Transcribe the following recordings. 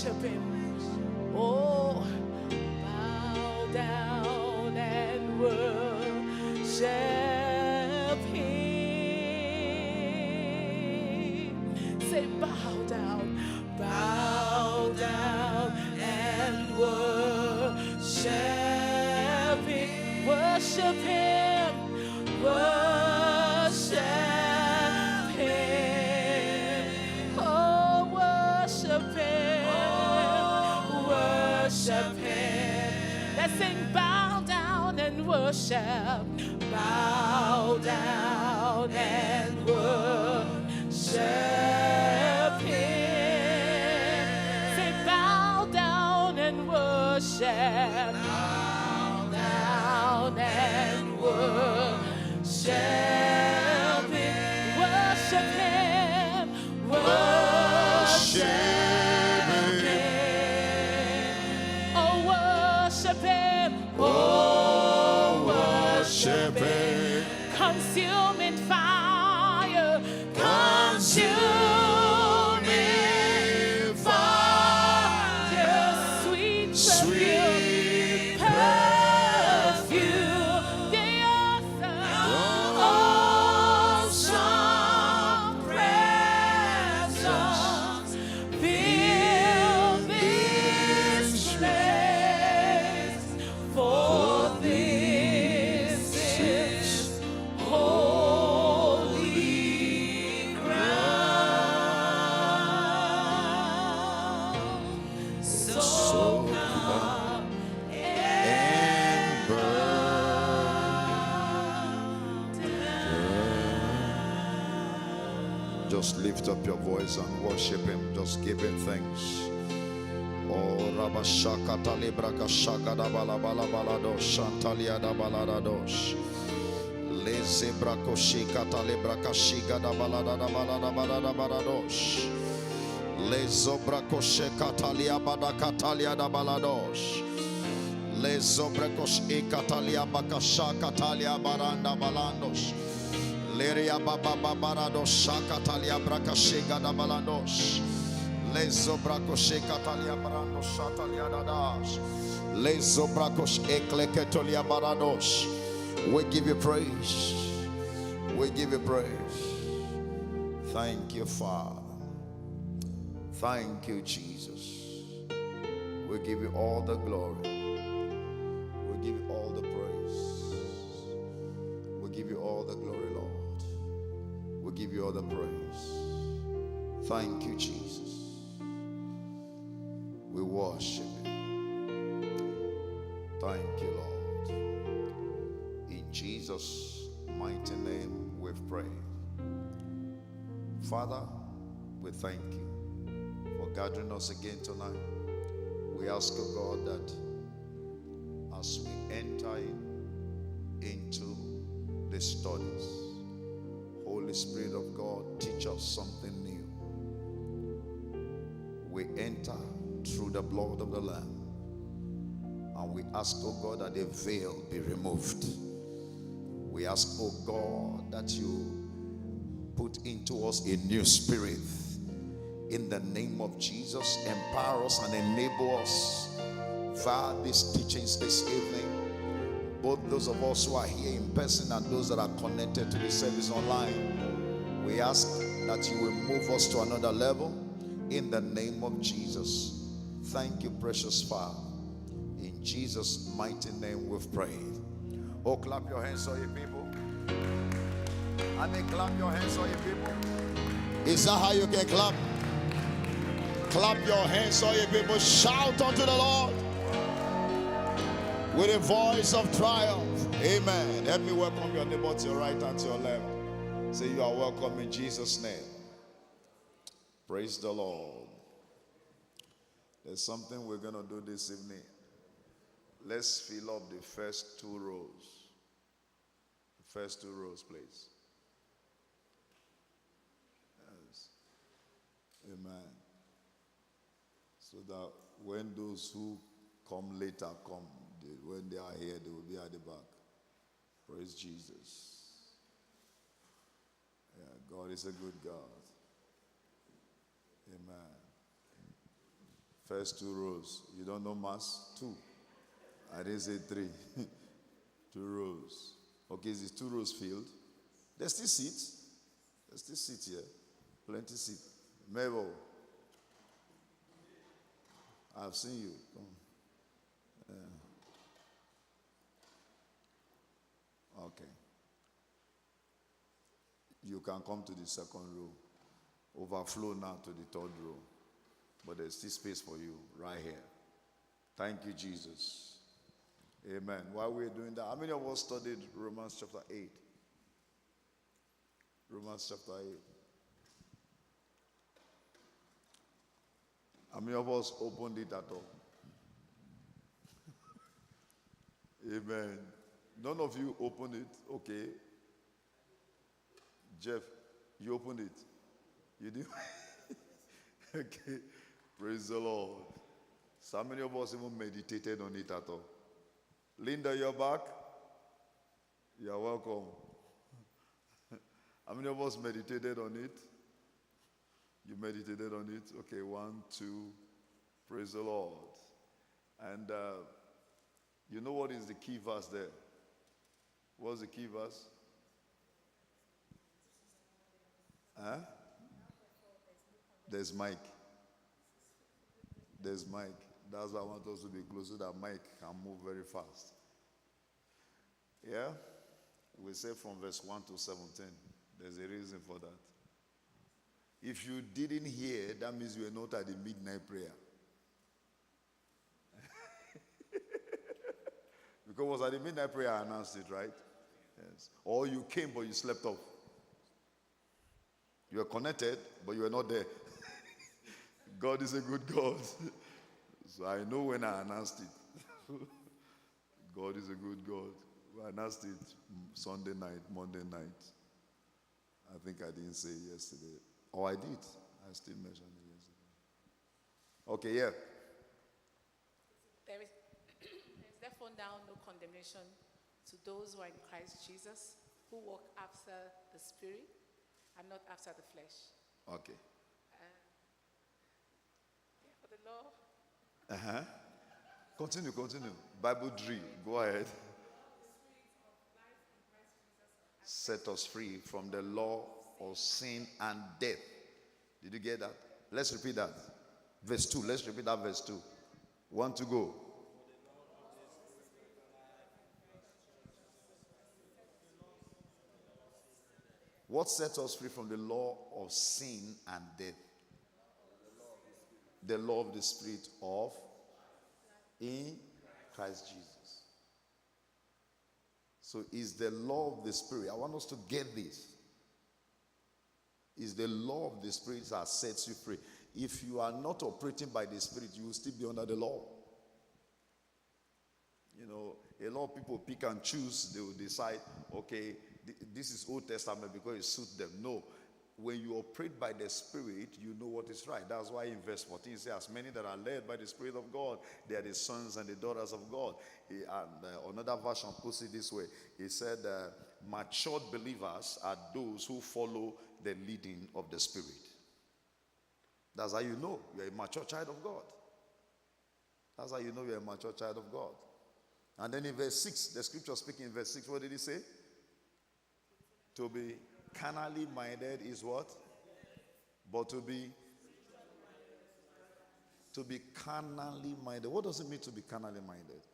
worship him. Oh, bow down and worship him. Say bow down and worship him. Worship him. Worship him. Oh, worship him. Worship him. Let's sing bow down and worship. Bow down and worship him. Say bow down and worship. Bow down and worship him. Worship him. Worship him. Oh, worship him. Oh, worship him. Consuming fire. Consuming fire. Sweet perfume. The awesome presence. Fill this place. For this is holy ground. So come and burn. Just lift up your voice and worship him. Just give him thanks. Oh, Rabashaka Libraka Shaka da Balabalabalados, Shantalia da Baladados. Leze Brako Shika Talibraka Shiga da Balada da Balada Balada Balados. Lezo Brako Sheka Talia Badaka Talia da Balados. Lezo Brako Shika Talia Bakashaka Talia Baranda Balandos. Leria Baba Barados Shaka Talia Braka Shiga da Balandos. Lezo Bracos Ecatalia Barando Shatalia Dadas. Lezo Bracos Eclecatolia Barados. We give you praise. We give you praise. Thank you, Father. Thank you, Jesus. We give you all the glory. We give you all the praise. We give you all the glory, Lord. We give you all the praise. Thank you, Jesus. We worship you. Thank you, Lord. In Jesus' mighty name we've prayed. Father, we thank you for gathering us again tonight. We ask, oh God, that as we enter into the studies, Holy Spirit of God, teach us something new. We enter through the blood of the Lamb, and we ask, oh God, that the veil be removed. We ask, oh God, that you put into us a new spirit. In the name of Jesus, empower us and enable us via these teachings this evening. Both those of us who are here in person and those that are connected to the service online. We ask that you will move us to another level in the name of Jesus. Thank you, precious Father. In Jesus' mighty name we've prayed. Oh, clap your hands, all you people. I mean, clap your hands, all you people. Is that how you can clap? Clap your hands, all you people. Shout unto the Lord with a voice of triumph. Amen. Help me welcome your neighbor to your right and to your left. Say, you are welcome in Jesus' name. Praise the Lord. There's something we're going to do this evening. Let's fill up the first two rows. The first two rows, please. Yes. Amen. So that when those who come later come, when they are here, they will be at the back. Praise Jesus. Yeah, God is a good God. Amen. First 2 rows. You don't know mass? 2. I didn't say 3. 2 rows. Okay, is it 2 rows filled? There's still seats. There's still seats here. Plenty seats. Mabel, I've seen you. Come on. Okay. You can come to the second row. Overflow now to the third row. But there's still space for you right here. Thank you, Jesus. Amen. While we're doing that, how many of us studied Romans chapter 8? Romans chapter 8. How many of us opened it at all? Amen. None of you opened it. Okay. Jeff, you opened it. You did? Okay. Praise the Lord. So how many of us even meditated on it at all? Linda, you're back? You're welcome. How many of us meditated on it? You meditated on it? Okay, 1, 2. Praise the Lord. And you know what is the key verse there? What's the key verse? Huh? There's Mike. There's Mike. That's why I want us to be close so that Mike can move very fast. Yeah? We say from verse 1 to 17. There's a reason for that. If you didn't hear, that means you were not at the midnight prayer. Because it was at the midnight prayer I announced it, right? Yes. Or you came but you slept off. You were connected, but you were not there. God is a good God. So I know when I announced it. God is a good God. I announced it Sunday night, Monday night. I think I didn't say it yesterday. Oh, I did. I still mentioned it yesterday. Okay, yeah. There is therefore now no condemnation to those who are in Christ Jesus, who walk after the Spirit and not after the flesh. Okay. For the law. Uh-huh. Continue. Bible drill. Go ahead. Set us free from the law of sin and death. Did you get that? Let's repeat that. Verse 2. Let's repeat that verse 2. 1 to go. What sets us free from the law of sin and death? The law of the Spirit of in Christ Jesus. So is the law of the Spirit. I want us to get this. Is the law of the Spirit that sets you free. If you are not operating by the Spirit, you will still be under the law. You know, a lot of people pick and choose. They will decide, okay, this is Old Testament because it suits them. No. When you operate by the Spirit, you know what is right. That's why in verse 14 it says, as many that are led by the Spirit of God, they are the sons and the daughters of God. And another version puts it this way. He said, matured believers are those who follow the leading of the Spirit. That's how you know you're a mature child of God. That's how you know you're a mature child of God. And then in verse 6, the scripture speaking in verse 6, what did he say? To be carnally minded is what? But to be carnally minded. What does it mean to be carnally minded?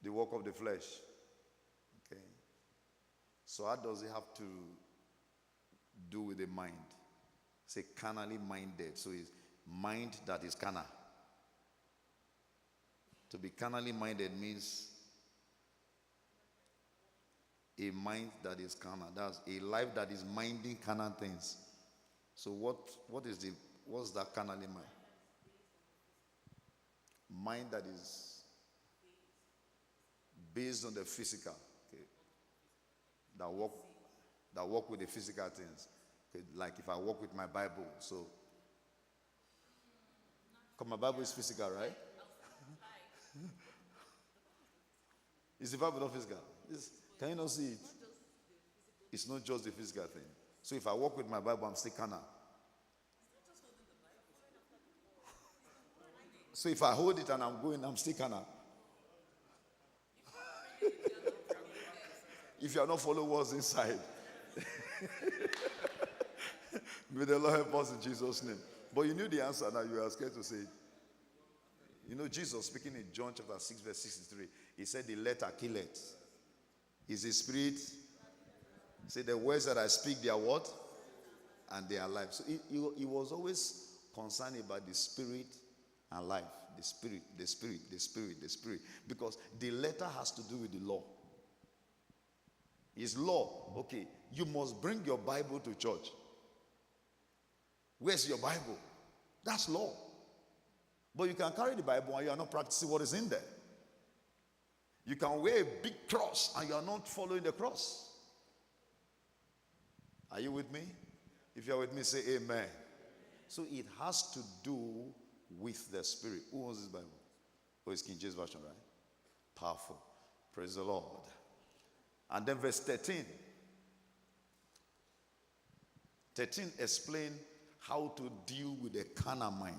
The work of the flesh. Okay. So how does it have to do with the mind? Say carnally minded. So it's mind that is carnal. To be carnally minded means a mind that is carnal. That's a life that is minding carnal things. So what's that carnally mind? Mind that is based on the physical. Okay. That work with the physical things. Okay. Like if I work with my Bible, so because my Bible is physical, right? Is the Bible not physical? Can you not see it? It's not just the physical thing. So if I walk with my Bible, I'm still carnal. So if I hold it and I'm going, I'm still kind of. If you are not following what's inside. May the Lord help us in Jesus' name. But you knew the answer now, you are scared to say it. You know, Jesus speaking in John chapter 6, verse 63, he said, the letter killeth. Is the spirit. Say the words that I speak, they are what? And they are life. So he was always concerned about the spirit and life. The spirit, the spirit, the spirit, the spirit. Because the letter has to do with the law. It's law. Okay, you must bring your Bible to church. Where's your Bible? That's law. But you can carry the Bible and you are not practicing what is in there. You can wear a big cross and you are not following the cross. Are you with me? If you are with me, say amen. So it has to do with the spirit. Who owns this Bible? Oh, it's King James Version, right? Powerful. Praise the Lord. And then verse 13. 13 explain how to deal with the carnal mind.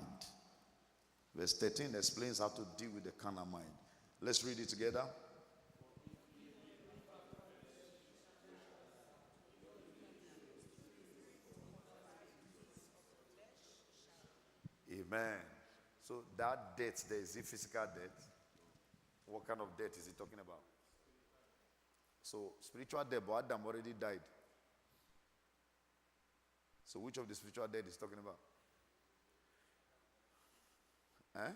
Verse 13 explains how to deal with the carnal mind. Let's read it together. Amen. So that death there, is it physical death? What kind of death is he talking about? So spiritual death, but Adam already died. So which of the spiritual death is talking about? Eh?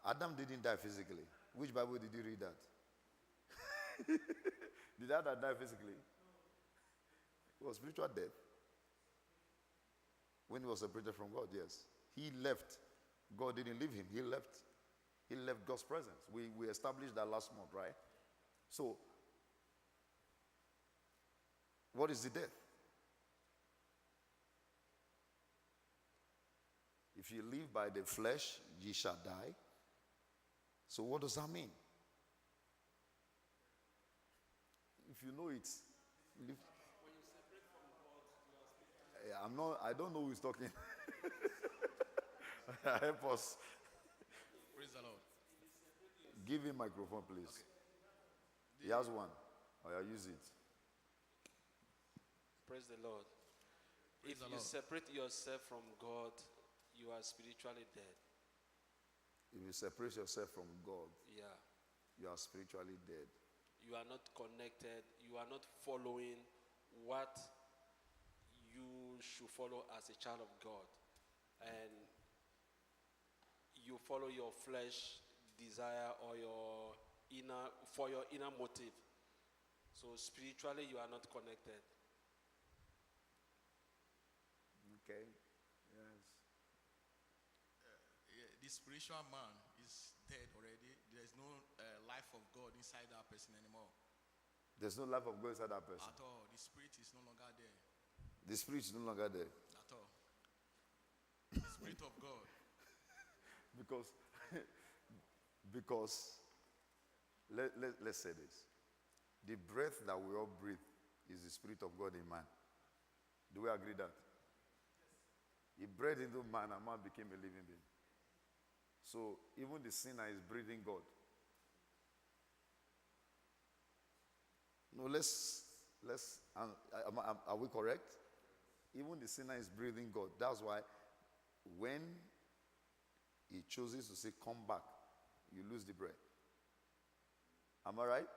Adam didn't die physically. Which Bible did you read that? Did Adam die physically? It was spiritual death. When he was separated from God, yes. He left. God didn't leave him. He left. He left God's presence. We established that last month, right? So, what is the death? If you live by the flesh, ye shall die. So what does that mean? If you know it, live. I don't know who is talking. Help us. Praise the Lord. Give him microphone, please. Okay. He has one. I'll use it. Praise the Lord. Praise If the you Lord. separate yourself from God, you are spiritually dead. If you separate yourself from God, Yeah. you are spiritually dead. You are not connected. You are not following what you should follow as a child of God. And you follow your flesh desire or your inner motive. So spiritually you are not connected. Okay. Yes. Yeah, the spiritual man is dead already. There's no life of God inside that person anymore. There's no life of God inside that person. At all. The spirit is no longer there. The spirit is no longer there. At all. The spirit of God. Because let's say this. The breath that we all breathe is the spirit of God in man. Do we agree that? He breathed into man and man became a living being. So even the sinner is breathing God. No, are we correct? Even the sinner is breathing God. That's why when he chooses to say, come back, you lose the breath. Am I right?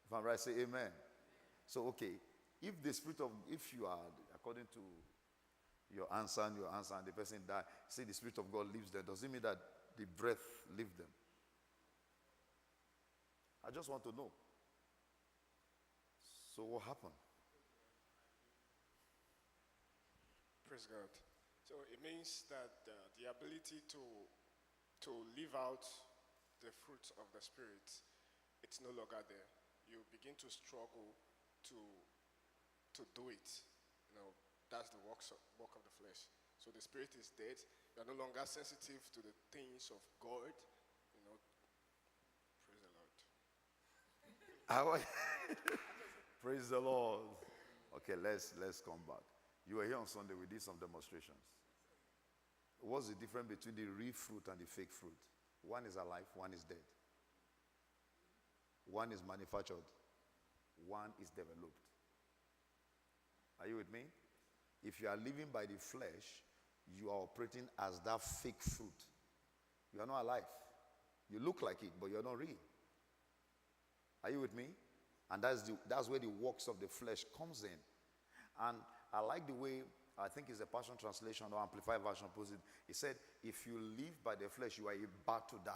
If I'm right, say amen. So, okay, if you are, according to your answer, and the person died, say the Spirit of God lives there, does it mean that the breath leaves them? I just want to know. So what happened? Praise God. So it means that the ability to live out the fruits of the Spirit, it's no longer there. You begin to struggle to do it. You know, that's the work of the flesh. So the Spirit is dead. You are no longer sensitive to the things of God. You know, praise the Lord. Praise the Lord. Okay, let's come back. You were here on Sunday. We did some demonstrations. What's the difference between the real fruit and the fake fruit? One is alive, one is dead. One is manufactured, one is developed. Are you with me? If you are living by the flesh, you are operating as that fake fruit. You are not alive. You look like it, but you're not real. Are you with me? And that's where the works of the flesh comes in. And I like the way, I think it's a Passion Translation or Amplified Version puts it. It said, if you live by the flesh, you are about to die.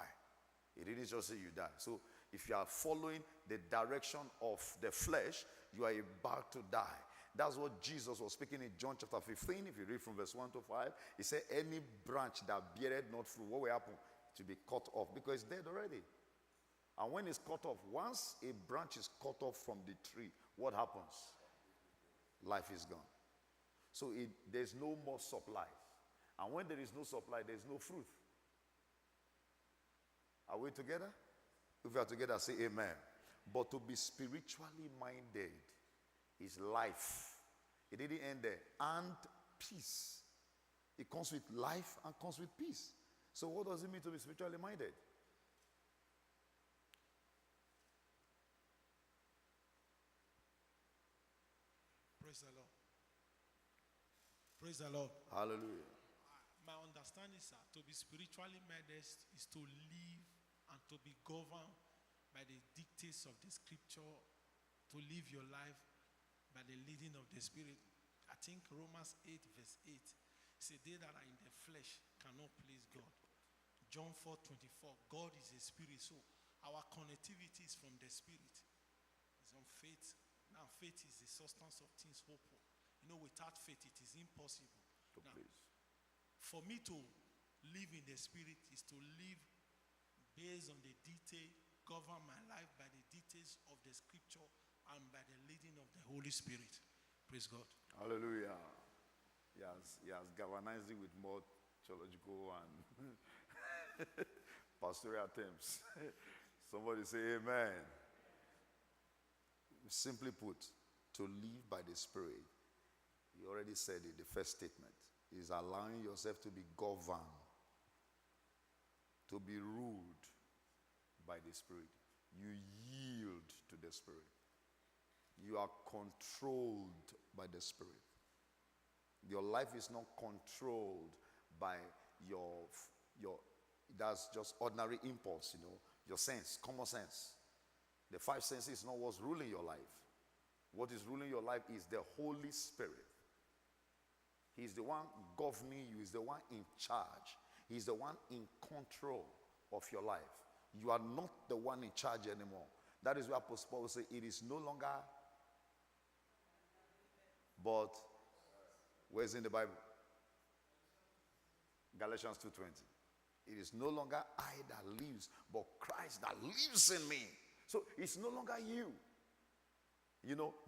It didn't just say you die. So if you are following the direction of the flesh, you are about to die. That's what Jesus was speaking in John chapter 15. If you read from verse 1 to 5, he said, any branch that beareth not fruit, what will happen? To be cut off, because it's dead already. And when it's cut off, once a branch is cut off from the tree, what happens? Life is gone. So there's no more supply. And when there is no supply, there's no fruit. Are we together? If we are together, say amen. But to be spiritually minded is life. It didn't end there. And peace. It comes with life and comes with peace. So what does it mean to be spiritually minded? Praise the Lord. Praise the Lord. Hallelujah. My understanding, sir, to be spiritually minded is to live and to be governed by the dictates of the scripture, to live your life by the leading of the Spirit. I think Romans 8 verse 8 says, they that are in the flesh cannot please God. John 4:24, God is a spirit, so our connectivity is from the Spirit. It's on faith. Now faith is the substance of things hoped for. You know, without faith it is impossible. Now, for me to live in the Spirit is to live based on the detail, govern my life by the details of the scripture and by the leading of the Holy Spirit. Praise God. Hallelujah. He has galvanized it with more theological and pastoral terms. Somebody say amen. Simply put, to live by the Spirit, you already said it, the first statement, is allowing yourself to be governed, to be ruled by the Spirit. You yield to the Spirit. You are controlled by the Spirit. Your life is not controlled by your that's just ordinary impulse, your sense, common sense. The five senses is not what's ruling your life. What is ruling your life is the Holy Spirit. He's the one governing you. He's the one in charge. He's the one in control of your life. You are not the one in charge anymore. That is why Apostle Paul says it is no longer, but where's in the Bible? Galatians 2:20. It is no longer I that lives, but Christ that lives in me. So it's no longer you.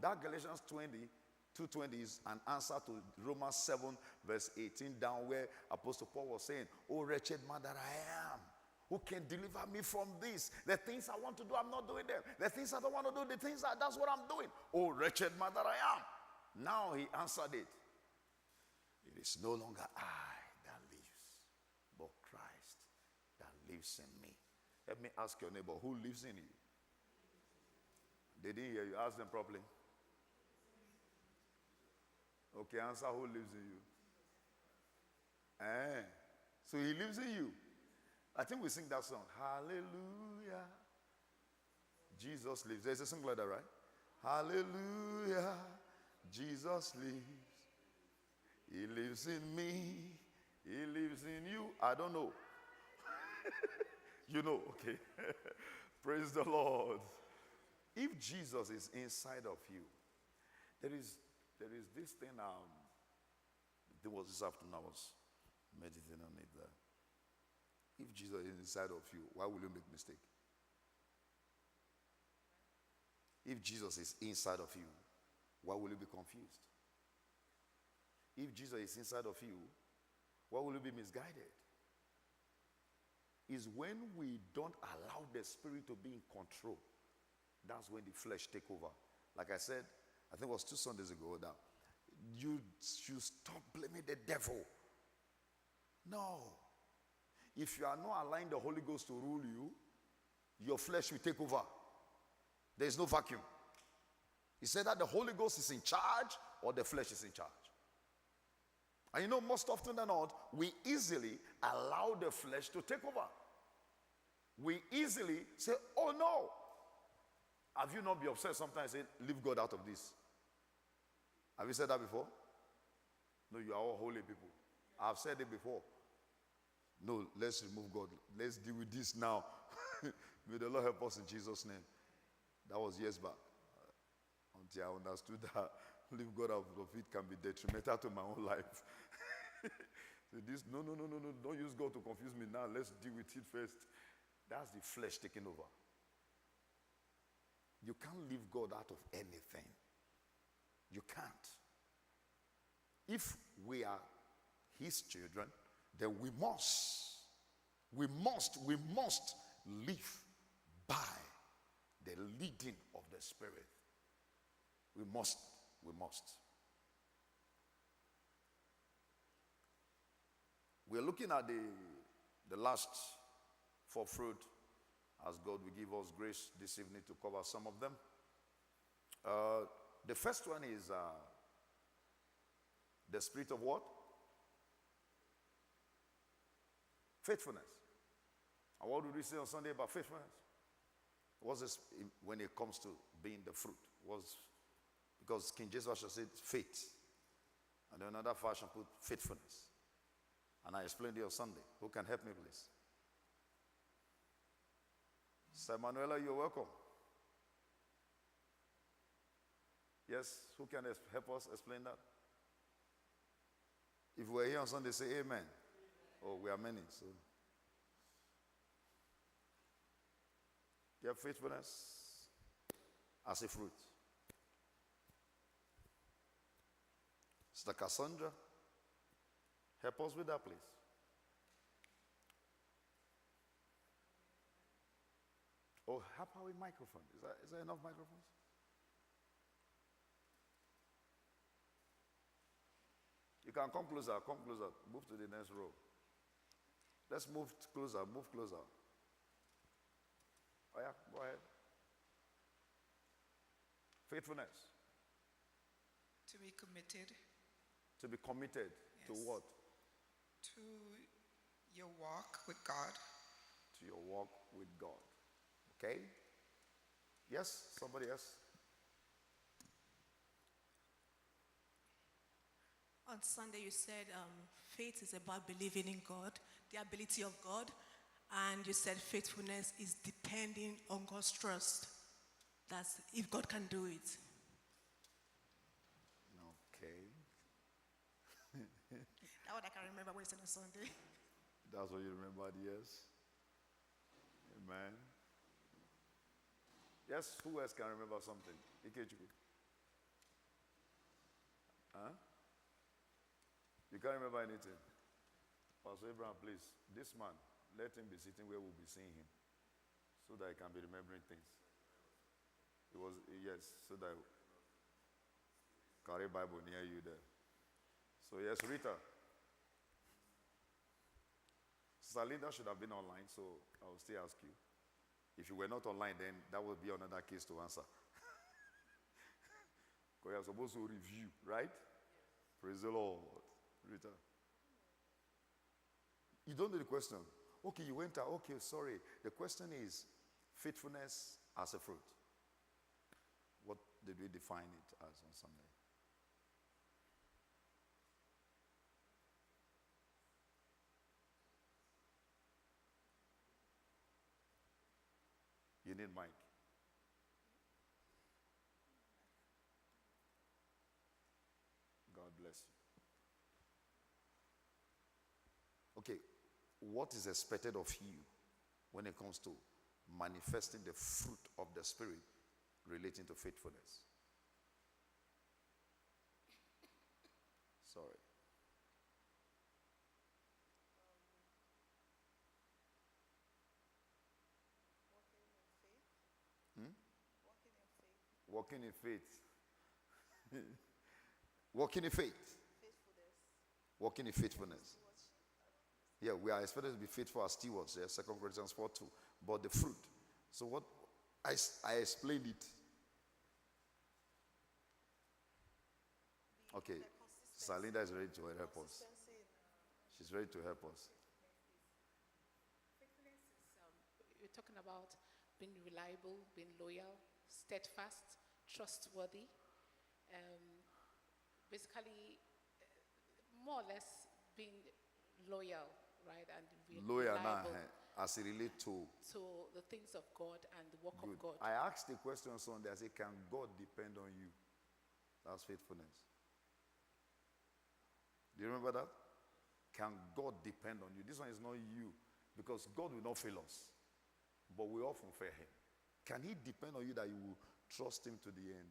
That Galatians 2:20 is an answer to Romans 7 verse 18 down, where Apostle Paul was saying, oh wretched man that I am, who can deliver me from this? The things I want to do, I'm not doing them. The things I don't want to do, that's what I'm doing. Oh wretched man that I am. Now he answered it. It is no longer I that lives, but Christ that lives in me. Let me ask your neighbor, who lives in you? They didn't hear you. Ask them properly. Okay, answer who lives in you. So he lives in you. I think we sing that song. Hallelujah. Jesus lives. There's a song like that, right? Hallelujah. Jesus lives. He lives in me. He lives in you. I don't know. Okay. Praise the Lord. If Jesus is inside of you, there is this thing. It was this afternoon I was meditating on it. If Jesus is inside of you, why will you make mistake? If Jesus is inside of you, why will you be confused? If Jesus is inside of you, why will you be misguided? Is when we don't allow the Spirit to be in control. That's when the flesh take over. Like I said, I think it was 2 Sundays ago now. You should stop blaming the devil. No. If you are not allowing the Holy Ghost to rule you, your flesh will take over. There is no vacuum. He said that the Holy Ghost is in charge or the flesh is in charge. And you know, most often than not, we easily allow the flesh to take over. We easily say, oh no. Have you not been upset sometimes and say, leave God out of this? Have you said that before? No, you are all holy people. I've said it before. No, let's remove God. Let's deal with this now. May the Lord help us in Jesus' name. That was years back. Until I understood that leave God out of it can be detrimental to my own life. This, no, don't use God to confuse me now. Let's deal with it first. That's the flesh taking over. You can't leave God out of anything. You can't. If we are His children, then we must live by the leading of the Spirit. We must. We're looking at the last 4 fruit, as God will give us grace this evening to cover some of them. The first one is the spirit of what? Faithfulness. And what did we say on Sunday about faithfulness? What's this when it comes to being the fruit? Because King James Version said faith. And then another version put faithfulness. And I explained it on Sunday. Who can help me, please? Sir Manuela, you're welcome. Yes, who can help us explain that? If we're here on Sunday, say amen. Oh, we are many. So, you have faithfulness as a fruit. Sister Cassandra, help us with that, please. Oh, how about with microphone? Is there enough microphones? You can come closer, Move to the next row. Let's move closer. Oh yeah, go ahead. Faithfulness. To be committed. To be committed. Yes. To what? To your walk with God. To your walk with God. Okay? Yes, somebody else? On Sunday you said faith is about believing in God, the ability of God, and you said faithfulness is depending on God's trust. That's if God can do it. Okay. That's what I can remember what you said on Sunday. That's what you remembered, yes? Amen. Yes, who else can remember something? Ikechukwu. Huh? You can't remember anything? Pastor Abraham, please, this man, let him be sitting where we'll be seeing him so that he can be remembering things. So that carry Bible near you there. So yes, Rita. Sister Linda should have been online, so I will still ask you. If you were not online, then that would be another case to answer. Because you're supposed to review, right? Praise the Lord. Rita. You don't know the question. Okay, you went out. Okay, sorry. The question is faithfulness as a fruit. What did we define it as on Sunday? You need mic. God bless you. Okay, what is expected of you when it comes to manifesting the fruit of the Spirit relating to faithfulness? Sorry. Walking in faith. Walking in faith. Faithfulness. Walking in faithfulness. Yeah, we are expected to be faithful as stewards. Yeah, 2 Corinthians 4:2. But the fruit. So what I explained it. Okay. Salinda is ready to help us. She's ready to help us. Faithfulness is, you're talking about being reliable, being loyal, steadfast, trustworthy. Basically, more or less being loyal, right? And Loyal now, reliable as it relates to the things of God and the work good. of God. I asked the question Sunday, I said, can God depend on you? That's faithfulness. Do you remember that? Can God depend on you? This one is not you, because God will not fail us, but we often fail him. Can he depend on you that you will trust him to the end?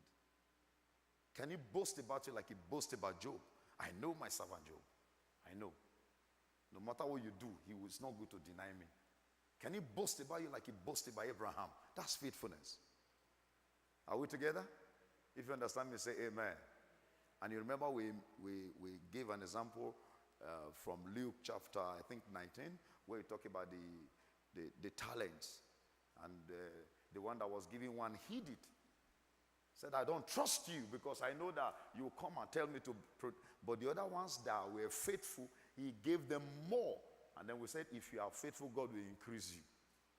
Can he boast about you like he boasted about Job? I know my servant Job. I know. No matter what you do, it's not good to deny me. Can he boast about you like he boasted by Abraham? That's faithfulness. Are we together? If you understand me, say amen. And you remember we gave an example from Luke chapter, I think 19, where we talk about the talents. And the one that was given one hid it. Said, I don't trust you because I know that you come and tell me to. But the other ones that were faithful, he gave them more. And then we said, if you are faithful, God will increase you.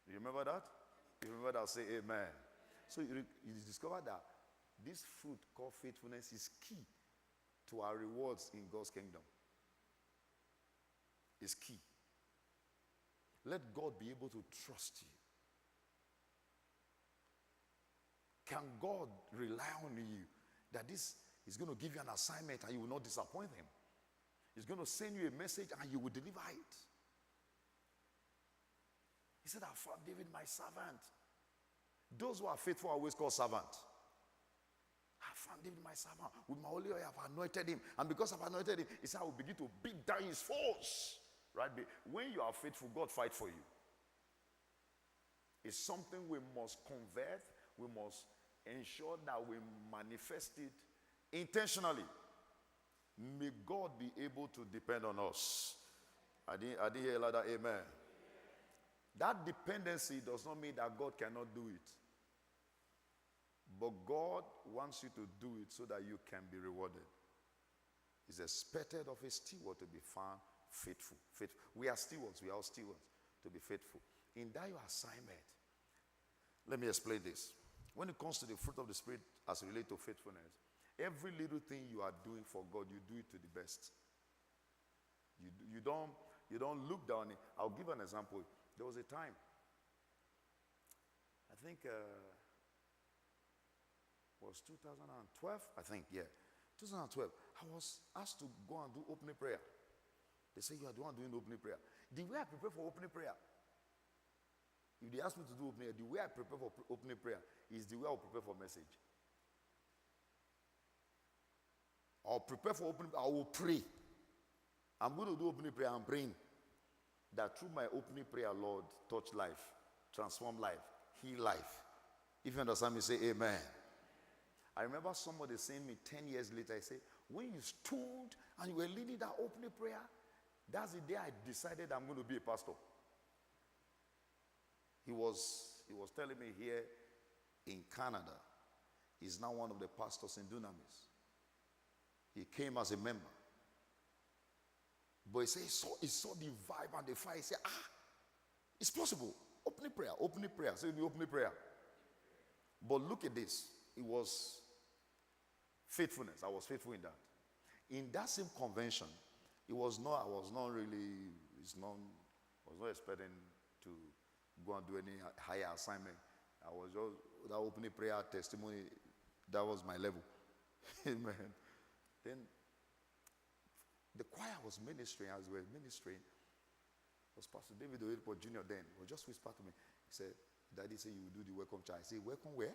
You remember that? You remember that? Say amen. So you discover that this fruit called faithfulness is key to our rewards in God's kingdom. It's key. Let God be able to trust you. Can God rely on you that this is going to give you an assignment and you will not disappoint him? He's going to send you a message and you will deliver it. He said, I found David my servant. Those who are faithful are always called servant. I found David my servant. With my holy oil I have anointed him. And because I've anointed him, he said, I will begin to beat down his foes. Right? When you are faithful, God fight for you. It's something we must convert. We must ensure that we manifest it intentionally. May God be able to depend on us. I didn't hear like that. Amen. That dependency does not mean that God cannot do it. But God wants you to do it so that you can be rewarded. It's expected of a steward to be found faithful. We are stewards. We are all stewards to be faithful. In that your assignment, let me explain this. When it comes to the fruit of the Spirit as related to faithfulness, every little thing you are doing for God, you do it to the best. You don't look down. I'll give an example. There was a time, I think was 2012, I think, yeah. 2012, I was asked to go and do opening prayer. They say, you are the one doing opening prayer. The way I prepare for opening prayer, if they ask me to do opening prayer, the way I prepare for opening prayer is the way I'll prepare for message. I'll prepare for opening, I will pray. I'm going to do opening prayer. I'm praying that through my opening prayer, Lord, touch life, transform life, heal life. If you understand me, say amen. I remember somebody saying me 10 years later, I said, when you stood and you were leading that opening prayer, that's the day I decided I'm going to be a pastor. He was telling me here in Canada, he's now one of the pastors in Dunamis. He came as a member. But he said he saw the vibe and the fire. He said, it's possible. Opening prayer. So the opening prayer. But look at this. It was faithfulness. I was faithful in that. In that same convention, I was not expecting to go and do any higher assignment. I was just, that opening prayer testimony, that was my level. Amen. Then the choir was ministering. As we were ministering, it was Pastor David Odin Jr. then. He just whispered to me. He said, Daddy said you will do the welcome child. I said, welcome where?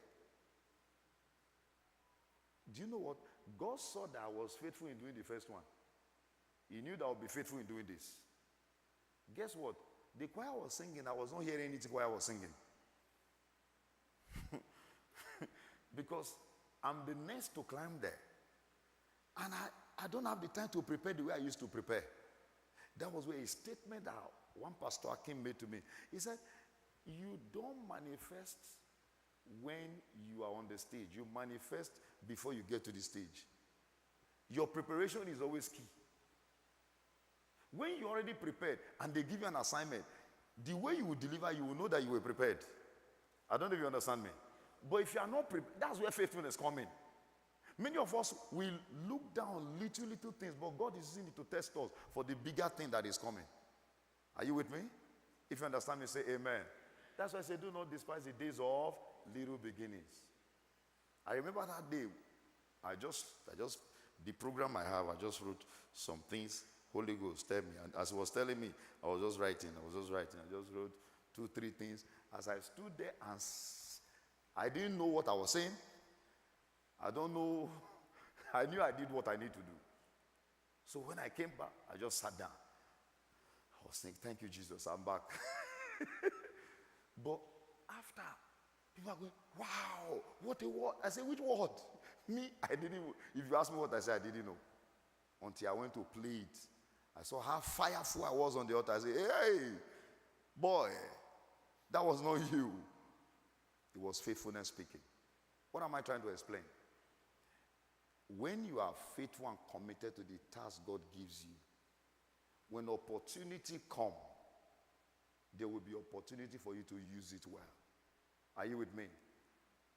Do you know what? God saw that I was faithful in doing the first one. He knew that I would be faithful in doing this. Guess what? The choir was singing. I was not hearing anything while I was singing. Because I'm the next to climb there. And I don't have the time to prepare the way I used to prepare. That was where a statement that one pastor Akim made to me. He said, you don't manifest when you are on the stage. You manifest before you get to the stage. Your preparation is always key. When you're already prepared and they give you an assignment, the way you will deliver, you will know that you were prepared. I don't know if you understand me. But if you are not prepared, that's where faithfulness comes in. Many of us will look down little things, but God is using it to test us for the bigger thing that is coming. Are you with me? If you understand me, say amen. That's why I say do not despise the days of little beginnings. I remember that day, the program I have, I just wrote some things Holy Ghost tell me. And as he was telling me, I was just writing. I just wrote 2, 3 things. As I stood there and I didn't know what I was saying. I don't know. I knew I did what I need to do. So when I came back, I just sat down. I was thinking, thank you, Jesus, I'm back. But after, people are going, wow, what a word. I said, which word? Me, I didn't. If you ask me what I said, I didn't know. Until I went to play it. I saw how fireful I was on the altar. I said, hey, boy, that was not you. It was faithfulness speaking. What am I trying to explain? When you are faithful and committed to the task God gives you, when opportunity comes, there will be opportunity for you to use it well. Are you with me?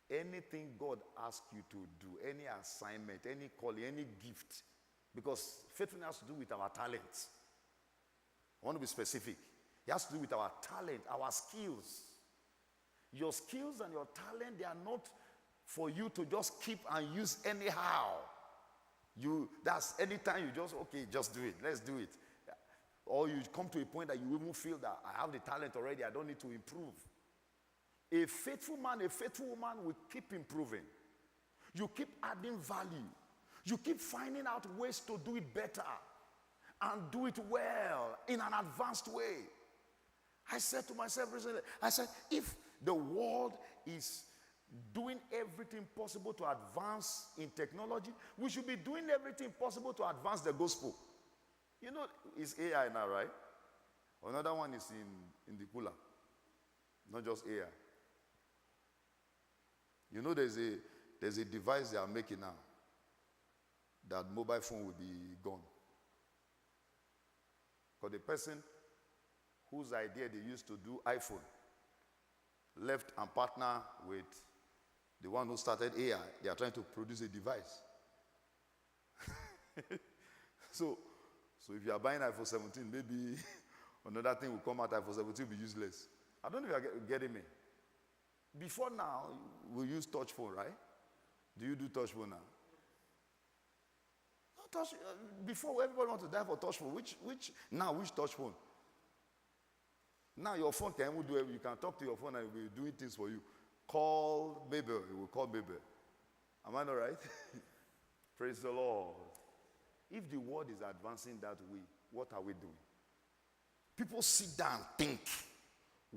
Anything God asks you to do, any assignment, any calling, any gift, because faithfulness has to do with our talents. I want to be specific. It has to do with our talent, our skills. Your skills and your talent, they are not for you to just keep and use anyhow. That's anytime you just do it. Let's do it. Or you come to a point that you even feel that I have the talent already, I don't need to improve. A faithful man, a faithful woman will keep improving. You keep adding value. You keep finding out ways to do it better and do it well in an advanced way. I said to myself recently, if the world is doing everything possible to advance in technology, we should be doing everything possible to advance the gospel. You know, it's AI now, right? Another one is in the cooler. Not just AI. You know there's a device they are making now that mobile phone will be gone. Because the person whose idea they used to do iPhone left and partner with the one who started AI. They are trying to produce a device. So if you are buying iPhone 17, maybe another thing will come out, iPhone 17 will be useless. I don't know if you're getting me. Before now, we use touch phone, right? Do you do touch phone now? No, before, everybody wants to die for touch phone. Which touch phone? Now your phone can even do it. You can talk to your phone and it will be doing things for you. Call Mabel. It will call Mabel. Am I not right? Praise the Lord. If the world is advancing that way, what are we doing? People sit down and think,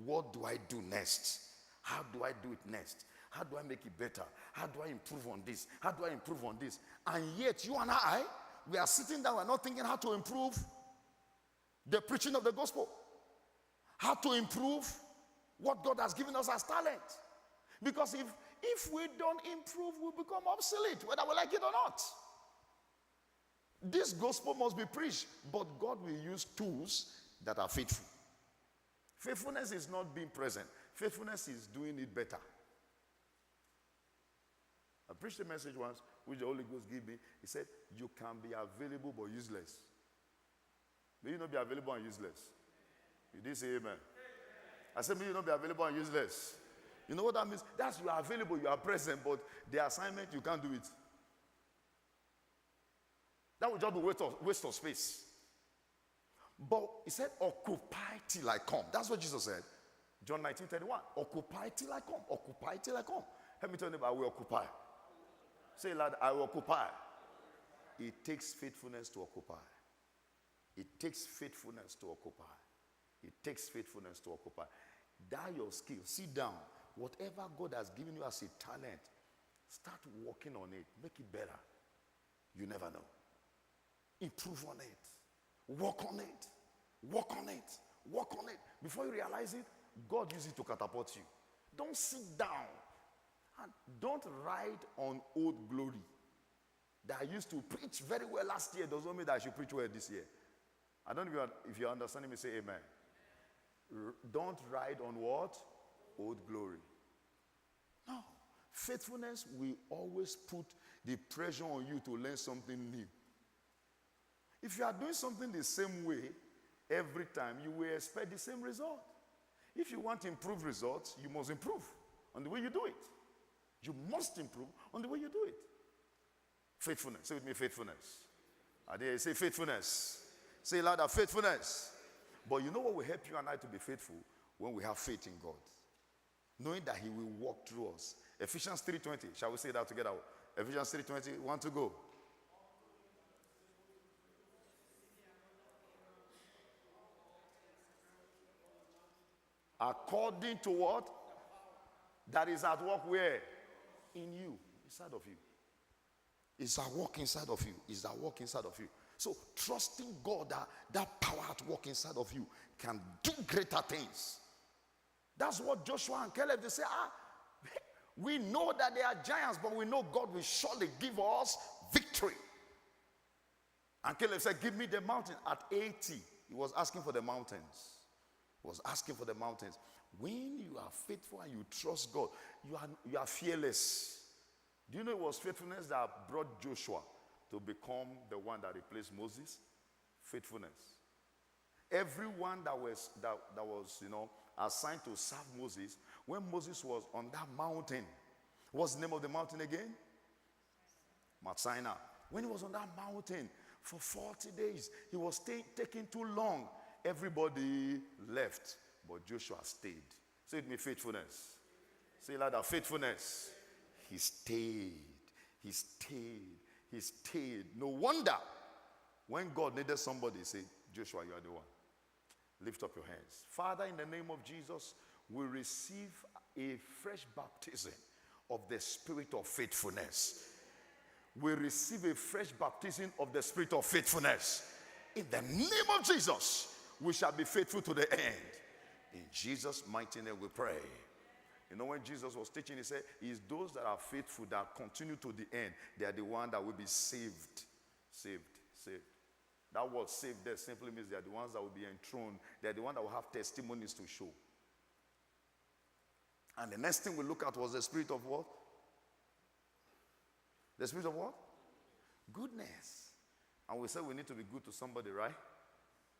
what do I do next? How do I do it next? How do I make it better? How do I improve on this? How do I improve on this? And yet, you and I, we are sitting down, we're not thinking how to improve the preaching of the gospel. How to improve what God has given us as talent. Because if we don't improve, we become obsolete, whether we like it or not. This gospel must be preached, but God will use tools that are faithful. Faithfulness is not being present. Faithfulness is doing it better. I preached a message once, which the Holy Ghost gave me. He said, you can be available but useless. May you not be available and useless. You didn't say amen. I said, may you not be available and useless. You know what that means? That's you are available, you are present, but the assignment, you can't do it. That would just be waste of space. But he said, occupy till I come. That's what Jesus said. John 19:31. Occupy till I come. Occupy till I come. Help me tell you, I will occupy. Say loud, I will occupy. It takes faithfulness to occupy. It takes faithfulness to occupy. It takes faithfulness to occupy. That your skill. Sit down. Whatever God has given you as a talent, start working on it. Make it better. You never know. Improve on it. Work on it. Work on it. Work on it. Before you realize it, God uses it to catapult you. Don't sit down. And don't ride on old glory. That I used to preach very well last year doesn't mean that I should preach well this year. I don't know if you're understanding me, say amen. Don't ride on what? Old glory. No. Faithfulness will always put the pressure on you to learn something new. If you are doing something the same way every time, you will expect the same result. If you want improved results, you must improve on the way you do it. You must improve on the way you do it. Faithfulness. Say with me, faithfulness. I dare say faithfulness. Say louder, faithfulness. But you know what will help you and I to be faithful? When we have faith in God. Knowing that he will walk through us. Ephesians 3:20. Shall we say that together? Ephesians 3:20. Want to go? According to what? That is at work where? In you. Inside of you. It's at work inside of you. It's at work inside of you. So trusting God that power at work inside of you can do greater things. That's what Joshua and Caleb, they say, we know that they are giants, but we know God will surely give us victory. And Caleb said, give me the mountain. At 80, he was asking for the mountains. He was asking for the mountains. When you are faithful and you trust God, you are fearless. Do you know it was faithfulness that brought Joshua to become the one that replaced Moses? Faithfulness. Everyone that was assigned to serve Moses, when Moses was on that mountain, what's the name of the mountain again? Mount Sinai. When he was on that mountain for 40 days, he was taking too long. Everybody left, but Joshua stayed. Say with me, faithfulness. Say louder, faithfulness. He stayed. He stayed. He stayed. No wonder when God needed somebody, he said, Joshua, you are the one. Lift up your hands. Father, in the name of Jesus, we receive a fresh baptism of the spirit of faithfulness. We receive a fresh baptism of the spirit of faithfulness. In the name of Jesus, we shall be faithful to the end. In Jesus' mighty name we pray. You know, when Jesus was teaching, he said, it's those that are faithful that continue to the end. They are the one that will be saved. Saved. Saved. That word saved there simply means they are the ones that will be enthroned. They are the ones that will have testimonies to show. And the next thing we look at was the spirit of what? The spirit of what? Goodness. And we said we need to be good to somebody, right?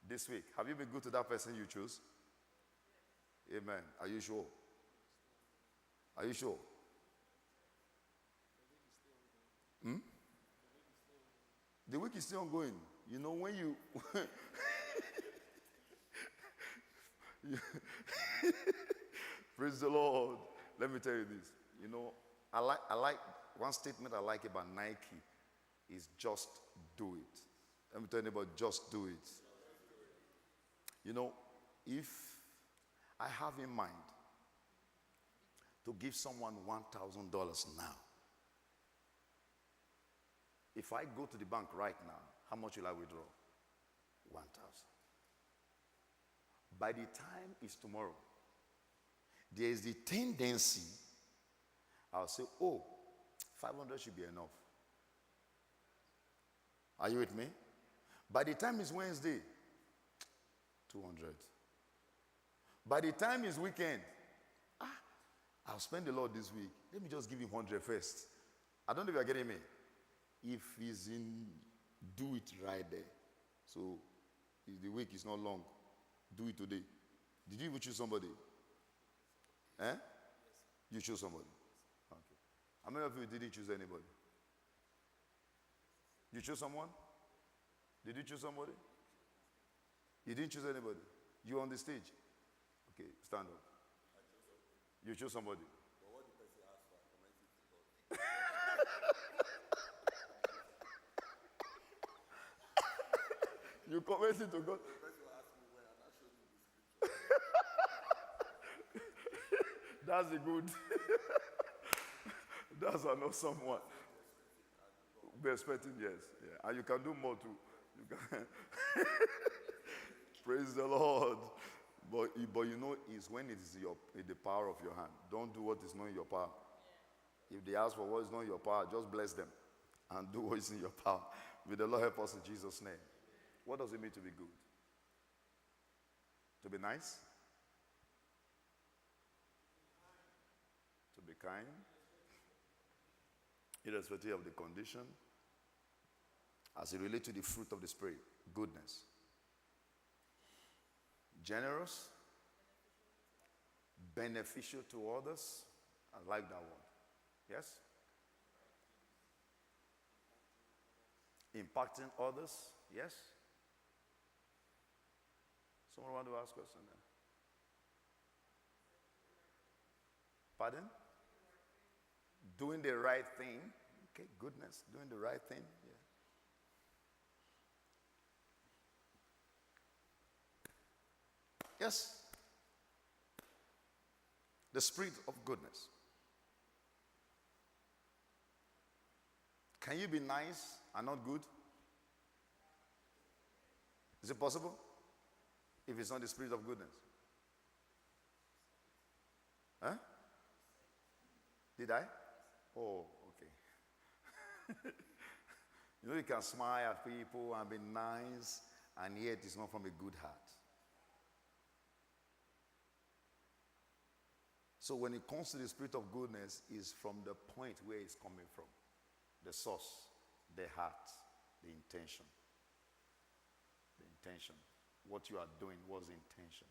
This week. Have you been good to that person you chose? Amen. Are you sure? Are you sure? The week is still ongoing. You know, when you praise the Lord. Let me tell you this. You know, I like one statement I like about Nike is just do it. Let me tell you about just do it. You know, if I have in mind to give someone $1,000 now, if I go to the bank right now, how much will I withdraw? 1,000. By the time it's tomorrow, there is the tendency, I'll say, 500 should be enough. Are you with me? By the time it's Wednesday, 200. By the time it's weekend, I'll spend a lot this week. Let me just give him 100 first. I don't know if you're getting me. If he's in, do it right there. So, if the week is not long, do it today. Did you even choose somebody? Eh? You chose somebody. Okay. How many of you didn't choose anybody? You chose someone? Did you choose somebody? You didn't choose anybody. You were on the stage. Okay, stand up. You chose somebody. But what the person asked for, I commented to God. You commented to God. The person asked me when I showed him the scripture. That's a good. That's an awesome one. Be expecting, yes. Yeah. And you can do more too. You can. Praise the Lord. But you know, it's when it is in the power of your hand. Don't do what is not in your power. If they ask for what is not in your power, just bless them and do what is in your power. May the Lord help us in Jesus' name. What does it mean to be good? To be nice? To be kind? Irrespective of the condition. As it relates to the fruit of the Spirit, goodness. Generous, beneficial to others. I like that one. Yes? Impacting others. Yes? Someone want to ask a question there? Pardon? Doing the right thing. Okay, goodness. Doing the right thing. Yeah. Yes. The spirit of goodness. Can you be nice and not good? Is it possible? If it's not the spirit of goodness. Huh? Did I? Oh, okay. You know, you can smile at people and be nice, and yet it's not from a good heart. So when it comes to the spirit of goodness, is from the point where it's coming from. The source, the heart, the intention. The intention. What you are doing was intention.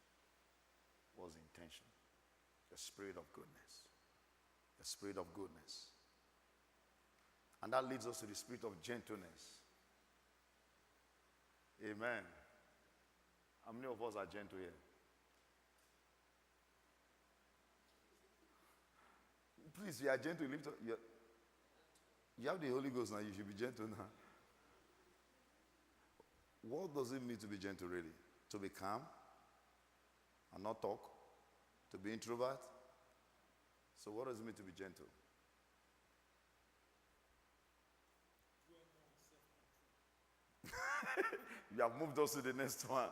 Was intention. The spirit of goodness. The spirit of goodness. And that leads us to the spirit of gentleness. Amen. How many of us are gentle here? Please, you are gentle. Lift up. You have the Holy Ghost now. You should be gentle now. What does it mean to be gentle, really? To be calm and not talk? To be introvert? So what does it mean to be gentle? You have moved us to the next one.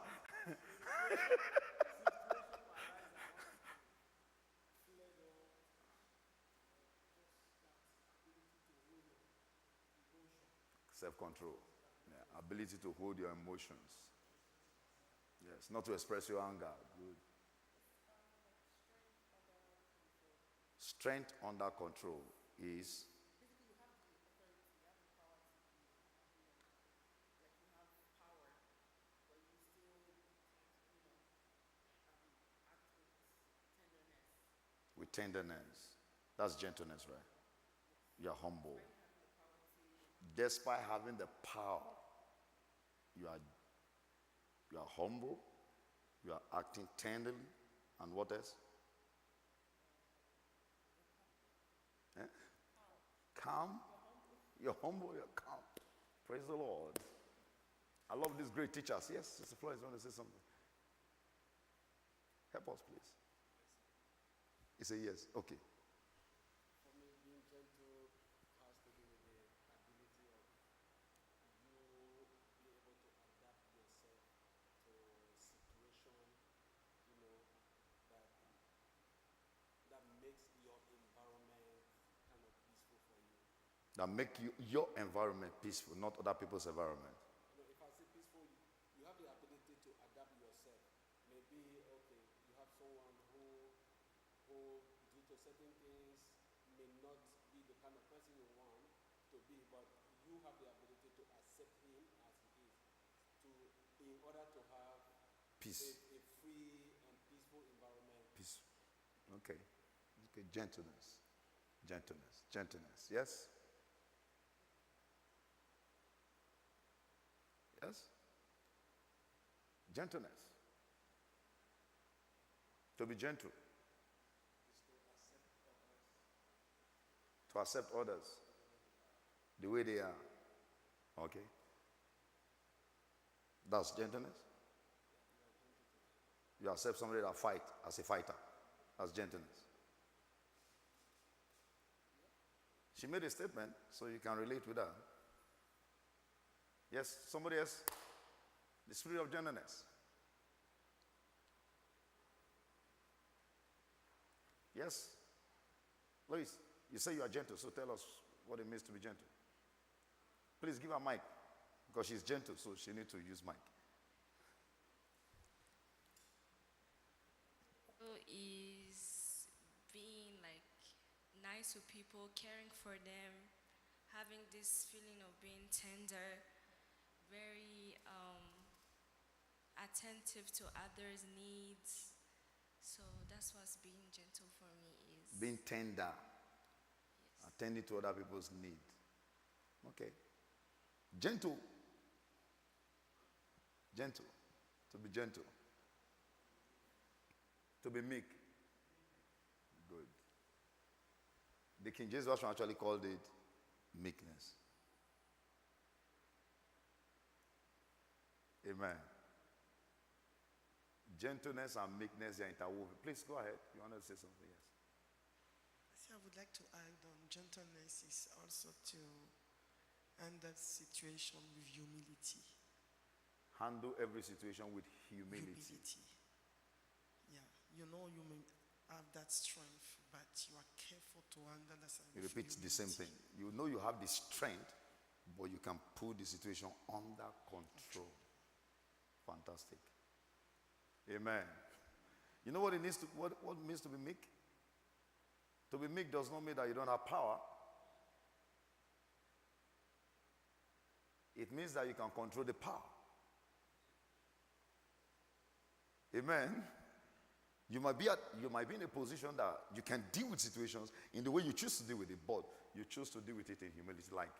Self-control. Yeah. Ability to hold your emotions. Yes. Not to express your anger. Good. Strength under control is with tenderness. That's gentleness, right? You're humble. Despite having the power, you are humble, you are acting tenderly, and what else? Eh? Calm. You're humble, you're calm. Praise the Lord. I love these great teachers. Yes, Sister Florence, you want to say something? Help us, please. He said yes. Okay. For me, being gentle has to do with the ability of you be able to adapt yourself to situation, that makes your environment kind of peaceful for you. That make your environment peaceful, not other people's environment. If I say peaceful, you have the ability to adapt yourself. Maybe, okay, you have someone who due to certain things may not be the kind of person you want to be, but you have the ability to accept him as he is, in order to have Peace. a free and peaceful environment. Peace. Okay. Okay. Gentleness. Gentleness. Gentleness. Yes? Yes? Gentleness. To be gentle. To accept others the way they are. Okay? That's gentleness. You accept somebody that fight as a fighter. That's gentleness. She made a statement, so you can relate with her. Yes, somebody else? The spirit of gentleness. Yes? Lois, you say you are gentle, so tell us what it means to be gentle. Please give her mic, because she's gentle, so she needs to use mic. Is being like nice to people, caring for them, having this feeling of being tender, very attentive to others' needs. So that's what's being gentle for me is. Being tender, Yes. attending to other people's need. Okay. Gentle. Gentle. To be gentle. To be meek. Good. The King James Version actually called it meekness. Amen. Gentleness and meekness are interwoven. Please go ahead. You want to say something? Yes. See, I would like to add gentleness is also to handle situation with humility. Handle every situation with humility. Yeah, you know you may have that strength, but you are careful to handle that. You repeat the same thing. You know you have the strength, but you can put the situation under control. Fantastic. Amen. You know what it means to what it means to be meek? To be meek does not mean that you don't have power. It means that you can control the power. Amen. You might be in a position that you can deal with situations in the way you choose to deal with it, but you choose to deal with it in humility. Like,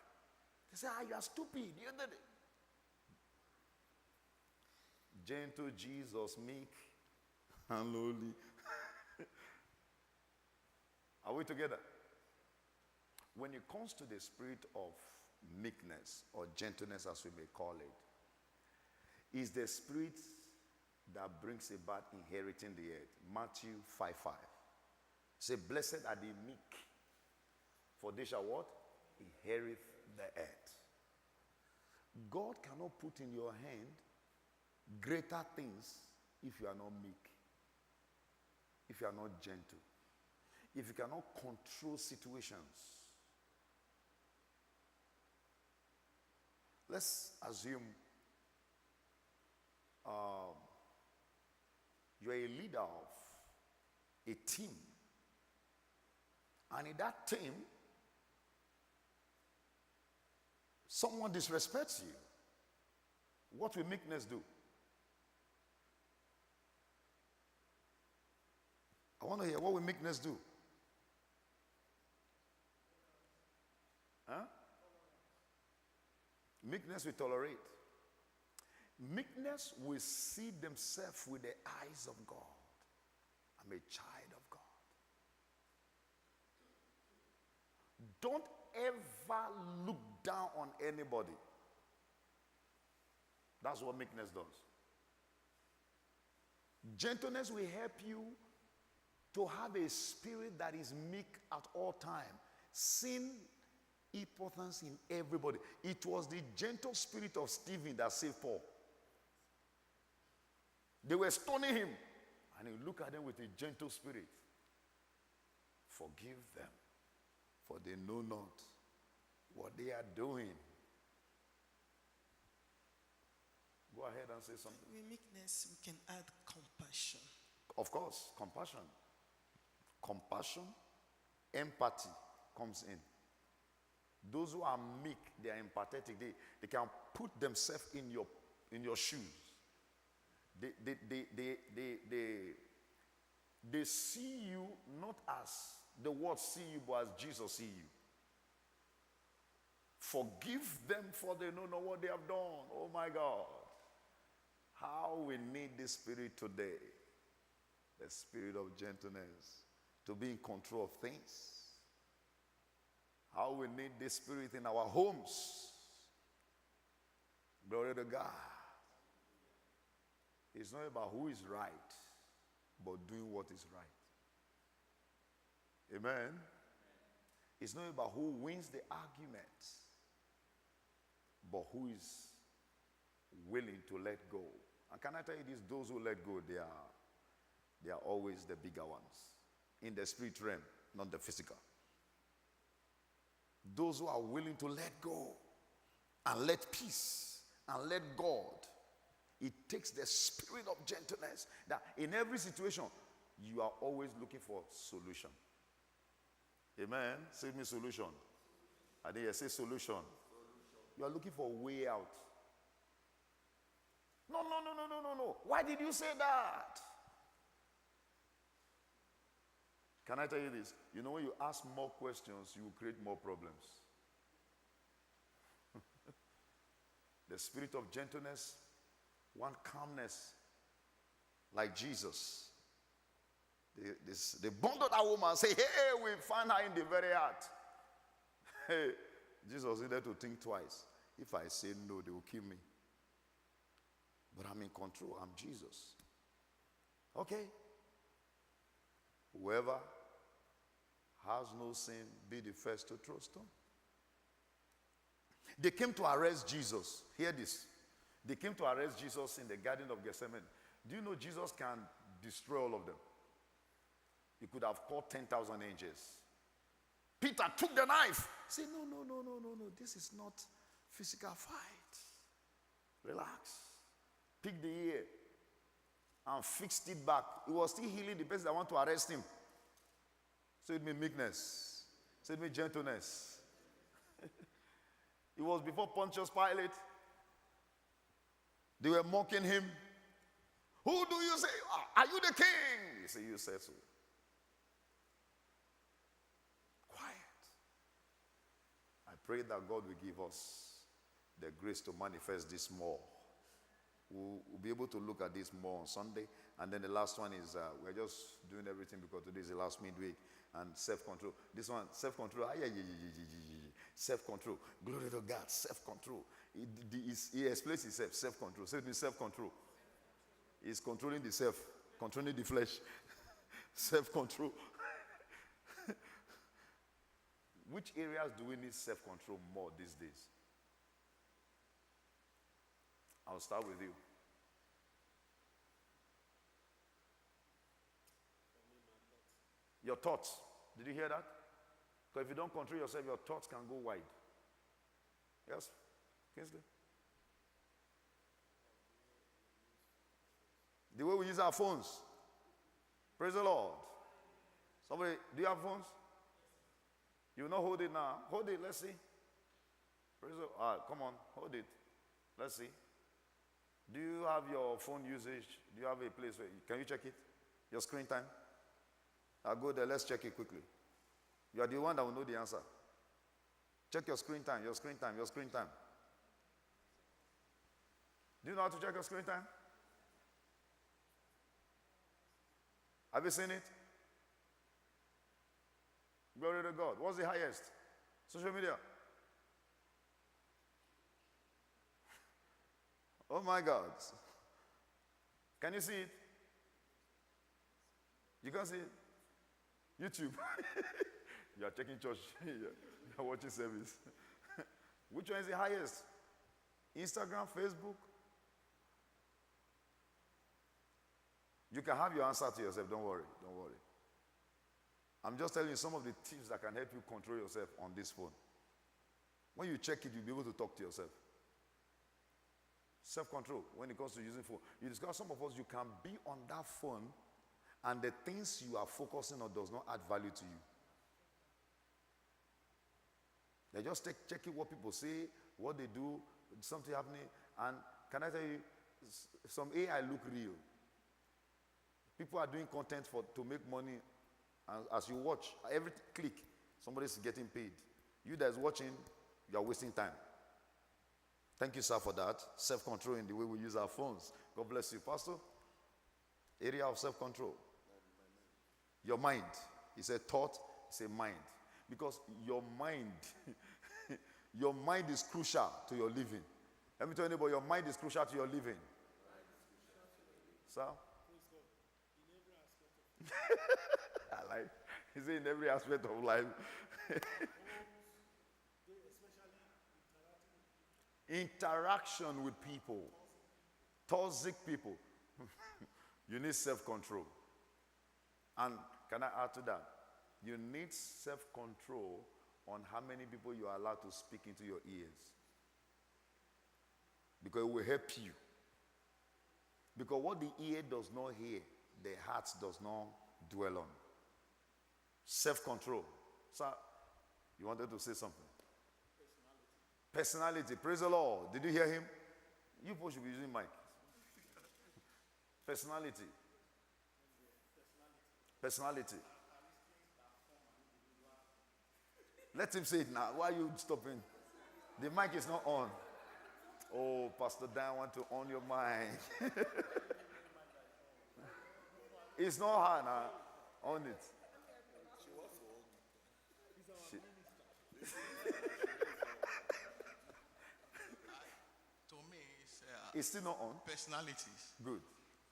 they say, you are stupid. You did it. Gentle Jesus, meek and lowly. Are we together? When it comes to the spirit of meekness or gentleness, as we may call it, is the spirit that brings about inheriting the earth. Matthew 5:5. Say, blessed are the meek, for they shall what? Inherit the earth. God cannot put in your hand greater things if you are not meek, if you are not gentle, if you cannot control situations. Let's assume you're a leader of a team, and in that team, someone disrespects you. What will meekness do? I want to hear, what will meekness do? Huh? Meekness will tolerate. Meekness will see themselves with the eyes of God. I'm a child of God. Don't ever look down on anybody. That's what meekness does. Gentleness will help you to have a spirit that is meek at all times, seeing importance in everybody. It was the gentle spirit of Stephen that saved Paul. They were stoning him, and he looked at them with a gentle spirit. Forgive them, for they know not what they are doing. Go ahead and say something. With meekness, we can add compassion. Of course, compassion. Compassion, empathy comes in. Those who are meek, they are empathetic. They can put themselves in your shoes. They see you not as the world see you, but as Jesus see you. Forgive them, for they don't know what they have done. Oh my God. How we need this spirit today. The spirit of gentleness. To be in control of things. How we need this spirit in our homes. Glory to God. It's not about who is right, but doing what is right. Amen. It's not about who wins the argument, but who is willing to let go. And can I tell you this? Those who let go, they are always the bigger ones. in the spirit realm, not the physical. Those who are willing to let go and let peace and let God. It takes the spirit of gentleness that in every situation, you are always looking for solution. Amen. Say me solution. I didn't say solution. You are looking for a way out. No. Why did you say that? Can I tell you this? You know, when you ask more questions, you will create more problems. The spirit of gentleness, one calmness, like Jesus. They bundled that woman and say, hey, we find her in the very heart. Hey, Jesus needed to think twice. If I say no, they will kill me. But I'm in control. I'm Jesus. Okay. Whoever has no sin, be the first to throw stone. They came to arrest Jesus. Hear this. They came to arrest Jesus in the Garden of Gethsemane. Do you know Jesus can destroy all of them? He could have called 10,000 angels. Peter took the knife. Say, no. This is not physical fight. Relax. Pick the ear and fixed it back. He was still healing the person that want to arrest him. So it means meekness. So it means gentleness. It was before Pontius Pilate. They were mocking him. Who do you say? Are you the king? He said, you said so. Quiet. I pray that God will give us the grace to manifest this more. We'll be able to look at this more on Sunday. And then the last one is, we're just doing everything because today is the last midweek. And self-control. This one, self-control. Self-control. Glory to God. Self-control. He explains himself. Self-control. Say it means self-control. He's controlling the self. Controlling the flesh. Self-control. Which areas do we need self-control more these days? I'll start with you. Your thoughts. Did you hear that? Because if you don't control yourself, your thoughts can go wide. Yes? Kingsley? The way we use our phones. Praise the Lord. Somebody, do you have phones? You will not hold it now. Hold it, let's see. Praise the Lord. Come on, hold it. Let's see. Do you have your phone usage? Do you have a place where can you check it? Your screen time? I'll go there. Let's check it quickly. You are the one that will know the answer. Check your screen time, your screen time, your screen time. Do you know how to check your screen time? Have you seen it? Glory to God. What's the highest? Social media. Oh my God. Can you see it? You can see it? YouTube. You are checking church. You are watching service. Which one is the highest? Instagram, Facebook? You can have your answer to yourself. Don't worry. Don't worry. I'm just telling you some of the tips that can help you control yourself on this phone. When you check it, you'll be able to talk to yourself. Self-control when it comes to using phone. You discover some of us, you can be on that phone and the things you are focusing on does not add value to you. They're just checking what people say, what they do, something happening. And can I tell you, some AI look real. People are doing content to make money. And as you watch, every click, somebody's getting paid. You that's watching, you are wasting time. Thank you, sir, for that. Self-control in the way we use our phones. God bless you, Pastor. Area of self-control. Your mind. He said thought, he said mind. Because your mind, your mind is crucial to your living. Let me tell anybody, your mind is crucial to your living. Sir? I like, he said in every aspect of life. Interaction with people. Toxic people. You need self-control. And can I add to that? You need self-control on how many people you are allowed to speak into your ears. Because it will help you. Because what the ear does not hear, the heart does not dwell on. Self-control. Sir, you wanted to say something? Personality. Praise the Lord. Did you hear him? You both should be using mic. Personality. Personality. Let him say it now. Why are you stopping? The mic is not on. Oh, Pastor Dan want to on your mic. It's not hard now. On it. To me, It's still not on. personalities. Good.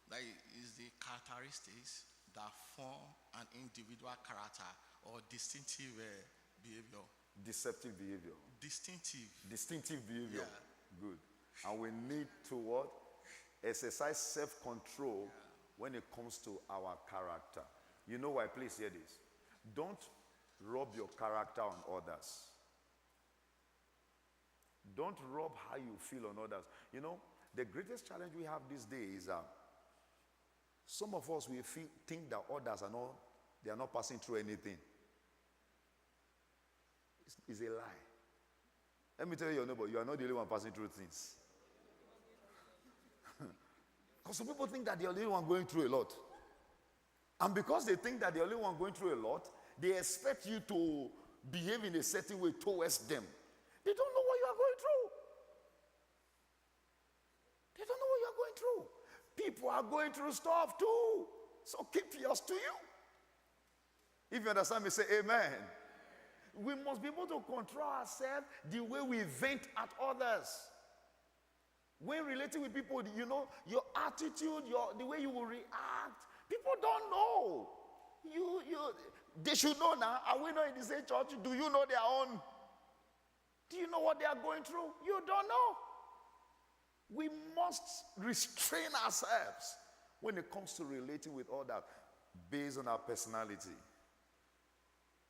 That is the characteristics that form an individual character or distinctive behavior. Deceptive behavior. Distinctive. Distinctive behavior. Yeah. Good. And we need to what? Exercise self-control when it comes to our character. You know why? Please hear this. Don't rub your character on others. Don't rub how you feel on others. You know, the greatest challenge we have these days is some of us think that others are not passing through anything. It's a lie. Let me tell you, your neighbor, you are not the only one passing through things. Because some people think that they're the only one going through a lot. And because they think that they're the only one going through a lot, they expect you to behave in a certain way towards them. They don't know what you are going through. They don't know what you are going through. People are going through stuff too. So keep yours to you. If you understand me, say amen. We must be able to control ourselves the way we vent at others. When relating with people, you know, your attitude, the way you will react, people don't know. They should know now. Are we not in the same church? Do you know their own? Do you know what they are going through? You don't know. We must restrain ourselves when it comes to relating with others based on our personality.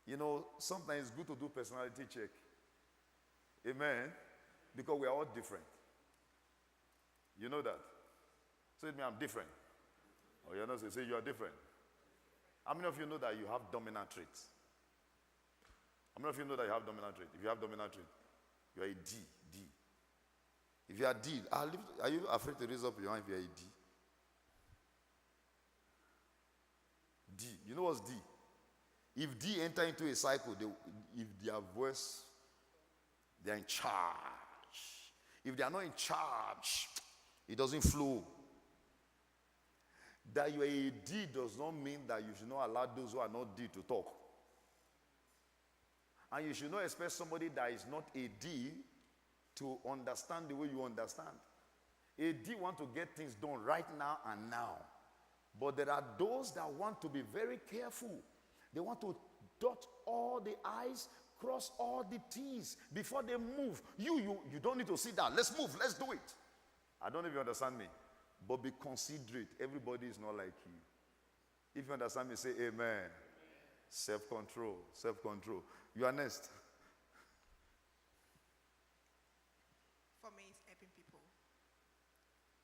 You know, sometimes it's good to do personality check. Amen? Because we are all different. You know that? Say to me, I'm different. Or you're not saying, say you are different. How many of you know that you have dominant traits? How many of you know that you have dominant traits? If you have dominant traits, you are a D. If you are D, are you afraid to raise up your hand if you are a D? D. You know what's D? If D enter into a cycle, if their voice, they are in charge. If they are not in charge, it doesn't flow. That you are a D does not mean that you should not allow those who are not D to talk. And you should not expect somebody that is not a D to understand the way you understand. A D want to get things done right now and now. But there are those that want to be very careful. They want to dot all the I's, cross all the T's before they move. You don't need to sit down. Let's move. Let's do it. I don't know if you understand me. But be considerate. Everybody is not like you. If you understand me, say amen. Self-control. Self-control. You are next. For me, it's helping people.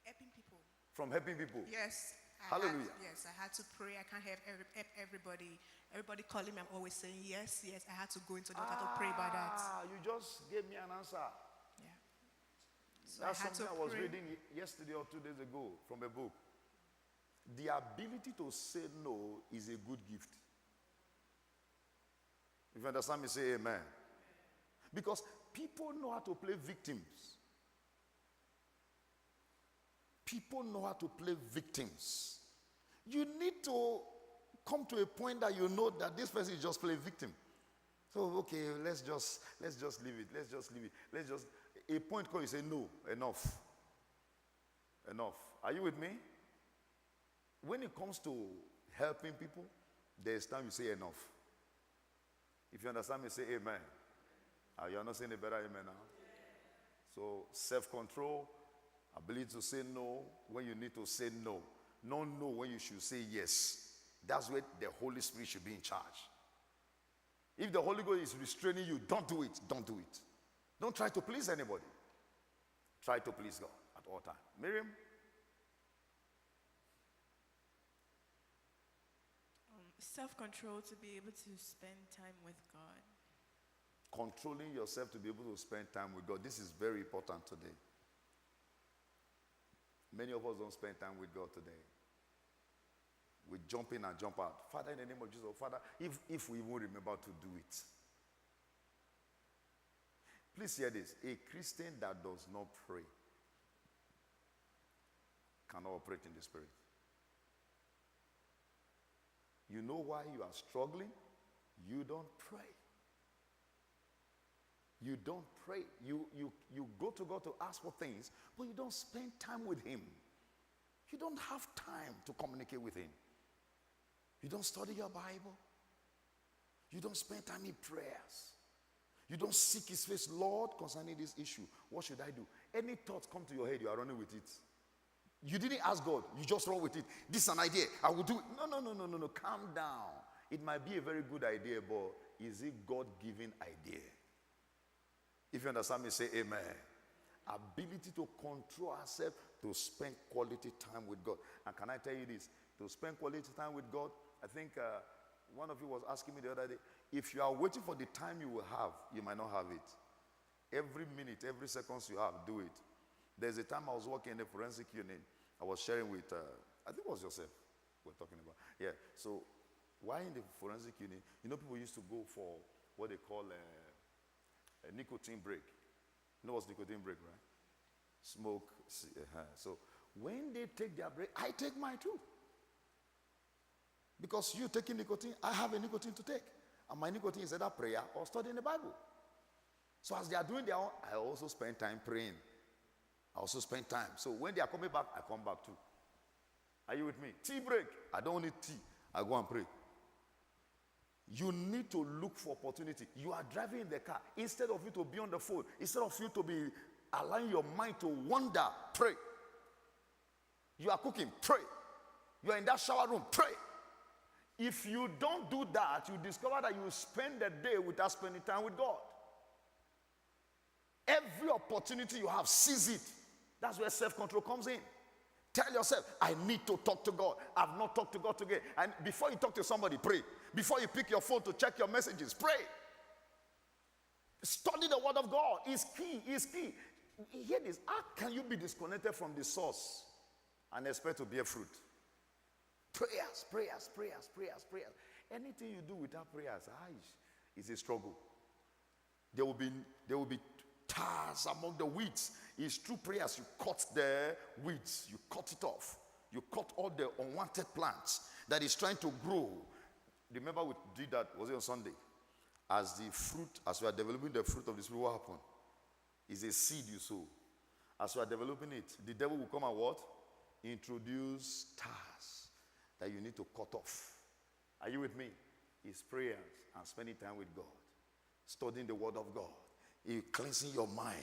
Helping people. From helping people? Yes. Hallelujah. I had to pray. I can't help everybody. Everybody calling me, I'm always saying yes. I had to go into the altar to pray about that. You just gave me an answer. Yeah. So That's I had something to I was pray. reading yesterday or 2 days ago from a book. The ability to say no is a good gift. If you understand me, say amen. Because people know how to play victims. People know how to play victims. You need to come to a point that you know that this person is just playing victim. So, okay, let's just leave it. Let's just leave it. A point called, you say, no, enough. Enough. Are you with me? When it comes to helping people, there's time you say enough. If you understand me, say amen. You're not saying a better amen now? So, self-control, ability to say no when you need to say no. No when you should say yes. That's where the Holy Spirit should be in charge. If the Holy Ghost is restraining you, don't do it. Don't do it. Don't try to please anybody. Try to please God at all times. Miriam? Self-control to be able to spend time with God. Controlling yourself to be able to spend time with God. This is very important today. Many of us don't spend time with God today. We jump in and jump out. Father, in the name of Jesus, Father, if we won't remember to do it. Please hear this. A Christian that does not pray cannot operate in the Spirit. You know why you are struggling? You don't pray. You don't pray. You go to God to ask for things, but you don't spend time with Him. You don't have time to communicate with Him. You don't study your Bible. You don't spend time in prayers. You don't seek His face. Lord, concerning this issue, what should I do? Any thoughts come to your head, you are running with it. You didn't ask God, you just run with it. This is an idea, I will do it. No. Calm down. It might be a very good idea, but is it God-given idea? If you understand me, say amen. Ability to control ourselves, to spend quality time with God. And can I tell you this? To spend quality time with God, I think one of you was asking me the other day, if you are waiting for the time you will have, you might not have it. Every minute, every second you have, do it. There's a time I was working in the forensic unit. I was sharing with, I think it was yourself we're talking about. Yeah, so why in the forensic unit, you know, people used to go for what they call a nicotine break. You know what's nicotine break, right? Smoke. So when they take their break, I take mine too. Because you taking nicotine, I have a nicotine to take. And my nicotine is either prayer or studying the Bible. So as they are doing their own, I also spend time praying. I also spend time. So when they are coming back, I come back too. Are you with me? Tea break. I don't need tea. I go and pray. You need to look for opportunity. You are driving in the car. Instead of you to be on the phone, instead of you to be allowing your mind to wander, pray. You are cooking, pray. You are in that shower room, pray. If you don't do that, you discover that you spend the day without spending time with God. Every opportunity you have, seize it. That's where self-control comes in. Tell yourself, I need to talk to God. I've not talked to God today. And before you talk to somebody, pray. Before you pick your phone to check your messages, pray. Study the word of God. It's key. It's key. Hear this. How can you be disconnected from the source and expect to bear fruit? Prayers. Anything you do without prayers, is a struggle. There will be tares among the weeds. It's through prayers you cut the weeds. You cut it off. You cut all the unwanted plants that is trying to grow. Remember we did that, was it on Sunday? As we are developing the fruit of the Spirit, what happened? It's a seed you sow. As we are developing it, the devil will come and what? Introduce tares that you need to cut off. Are you with me? It's prayers and spending time with God. Studying the word of God. Cleansing your mind.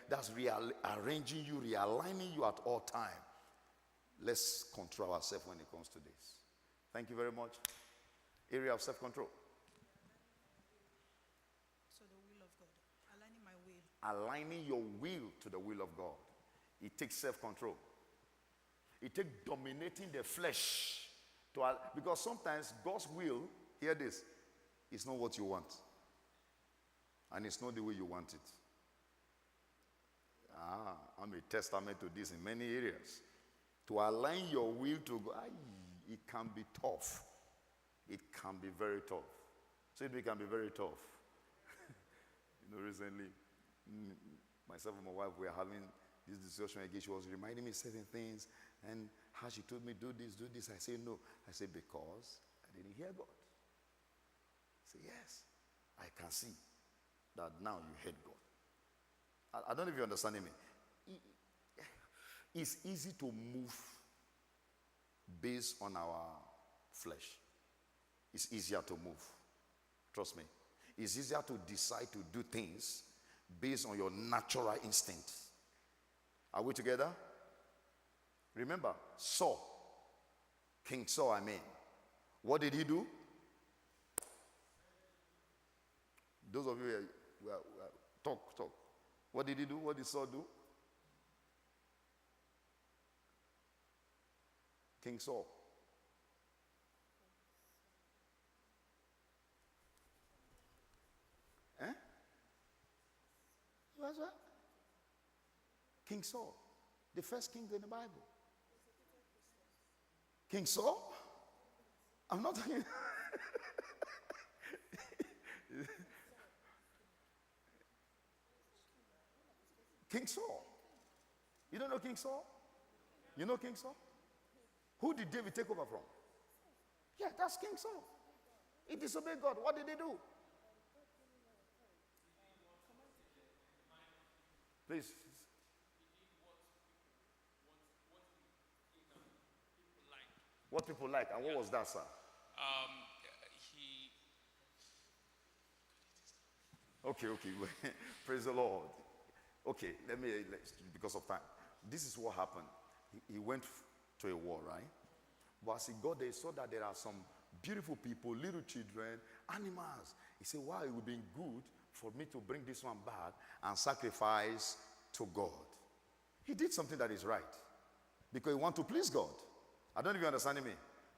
That's rearranging you, realigning you at all time. Let's control ourselves when it comes to this. Thank you very much. Area of self-control. So the will of God. Aligning my will. Aligning your will to the will of God. It takes self-control. It takes dominating the flesh. Because sometimes God's will, hear this, is not what you want. And it's not the way you want it. I'm a testament to this in many areas. To align your will to God, it can be tough. It can be very tough. So it can be very tough. Recently, myself and my wife were having this discussion again. She was reminding me certain things, and how she told me, do this. I said, no. I said, because I didn't hear God. I said, yes, I can see that now you hate God. I don't know if you're understanding me. It's easy to move based on our flesh. It's easier to move. Trust me. It's easier to decide to do things based on your natural instinct. Are we together? Remember, Saul King Saul, I mean. What did he do? Those of you who are talk. What did he do? What did Saul do? King Saul. Eh? What's that? King Saul. The first king in the Bible. King Saul? I'm not talking. King Saul. You don't know King Saul? You know King Saul? Who did David take over from? Yeah, that's King Saul. He disobeyed God. What did he do? Please. What people like, and what was that, sir? Okay. Praise the Lord. Okay, because of time. This is what happened. He went to a war, right? But as he got there, he saw that there are some beautiful people, little children, animals. He said, wow, it would be good for me to bring this one back and sacrifice to God. He did something that is right because he wanted to please God. I don't know if you understand me.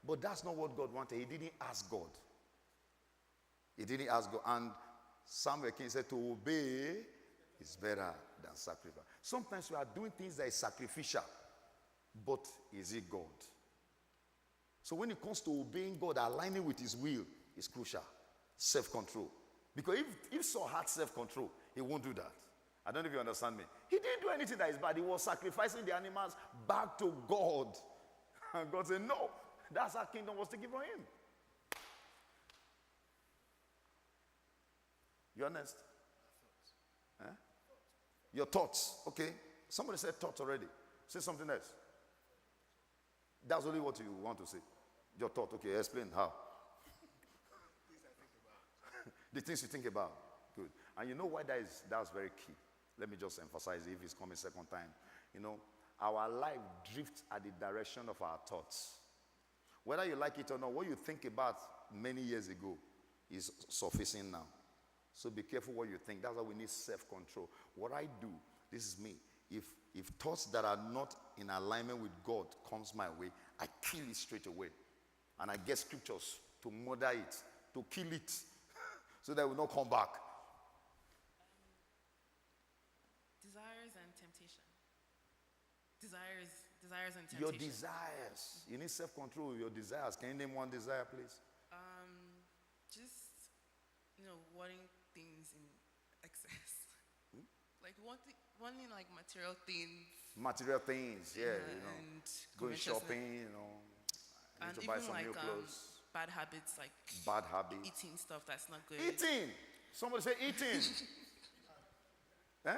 But that's not what God wanted. He didn't ask God. He didn't ask God. And Samuel King said to obey is better than sacrifice. Sometimes we are doing things that is sacrificial. But is it God? So when it comes to obeying God, aligning with his will is crucial. Self-control. Because if Saul had self-control, he won't do that. I don't know if you understand me. He didn't do anything that is bad. He was sacrificing the animals back to God. And God said, no, that's our kingdom was taken from him. You honest? Huh? Your thoughts. Okay. Somebody said thoughts already. Say something else. That's only what you want to say. Your thought. Okay, explain how. The things you think about. Good. And you know why that's very key. Let me just emphasize it if it's coming second time. You know, our life drifts at the direction of our thoughts. Whether you like it or not, what you think about many years ago is surfacing now. So be careful what you think. That's why we need self-control. What I do, this is me. If thoughts that are not in alignment with God comes my way, I kill it straight away. And I get scriptures to murder it, to kill it, so that it will not come back. Desires and temptation. Desires and temptation. Your desires. You need self-control. Your desires. Can you name one desire, please? Just, wanting things in excess. Like wanting like material things. Material things, yeah. And going shopping, I need to buy some new clothes. Bad habits, like bad habits. Eating stuff that's not good. Eating. Somebody say eating. Eh?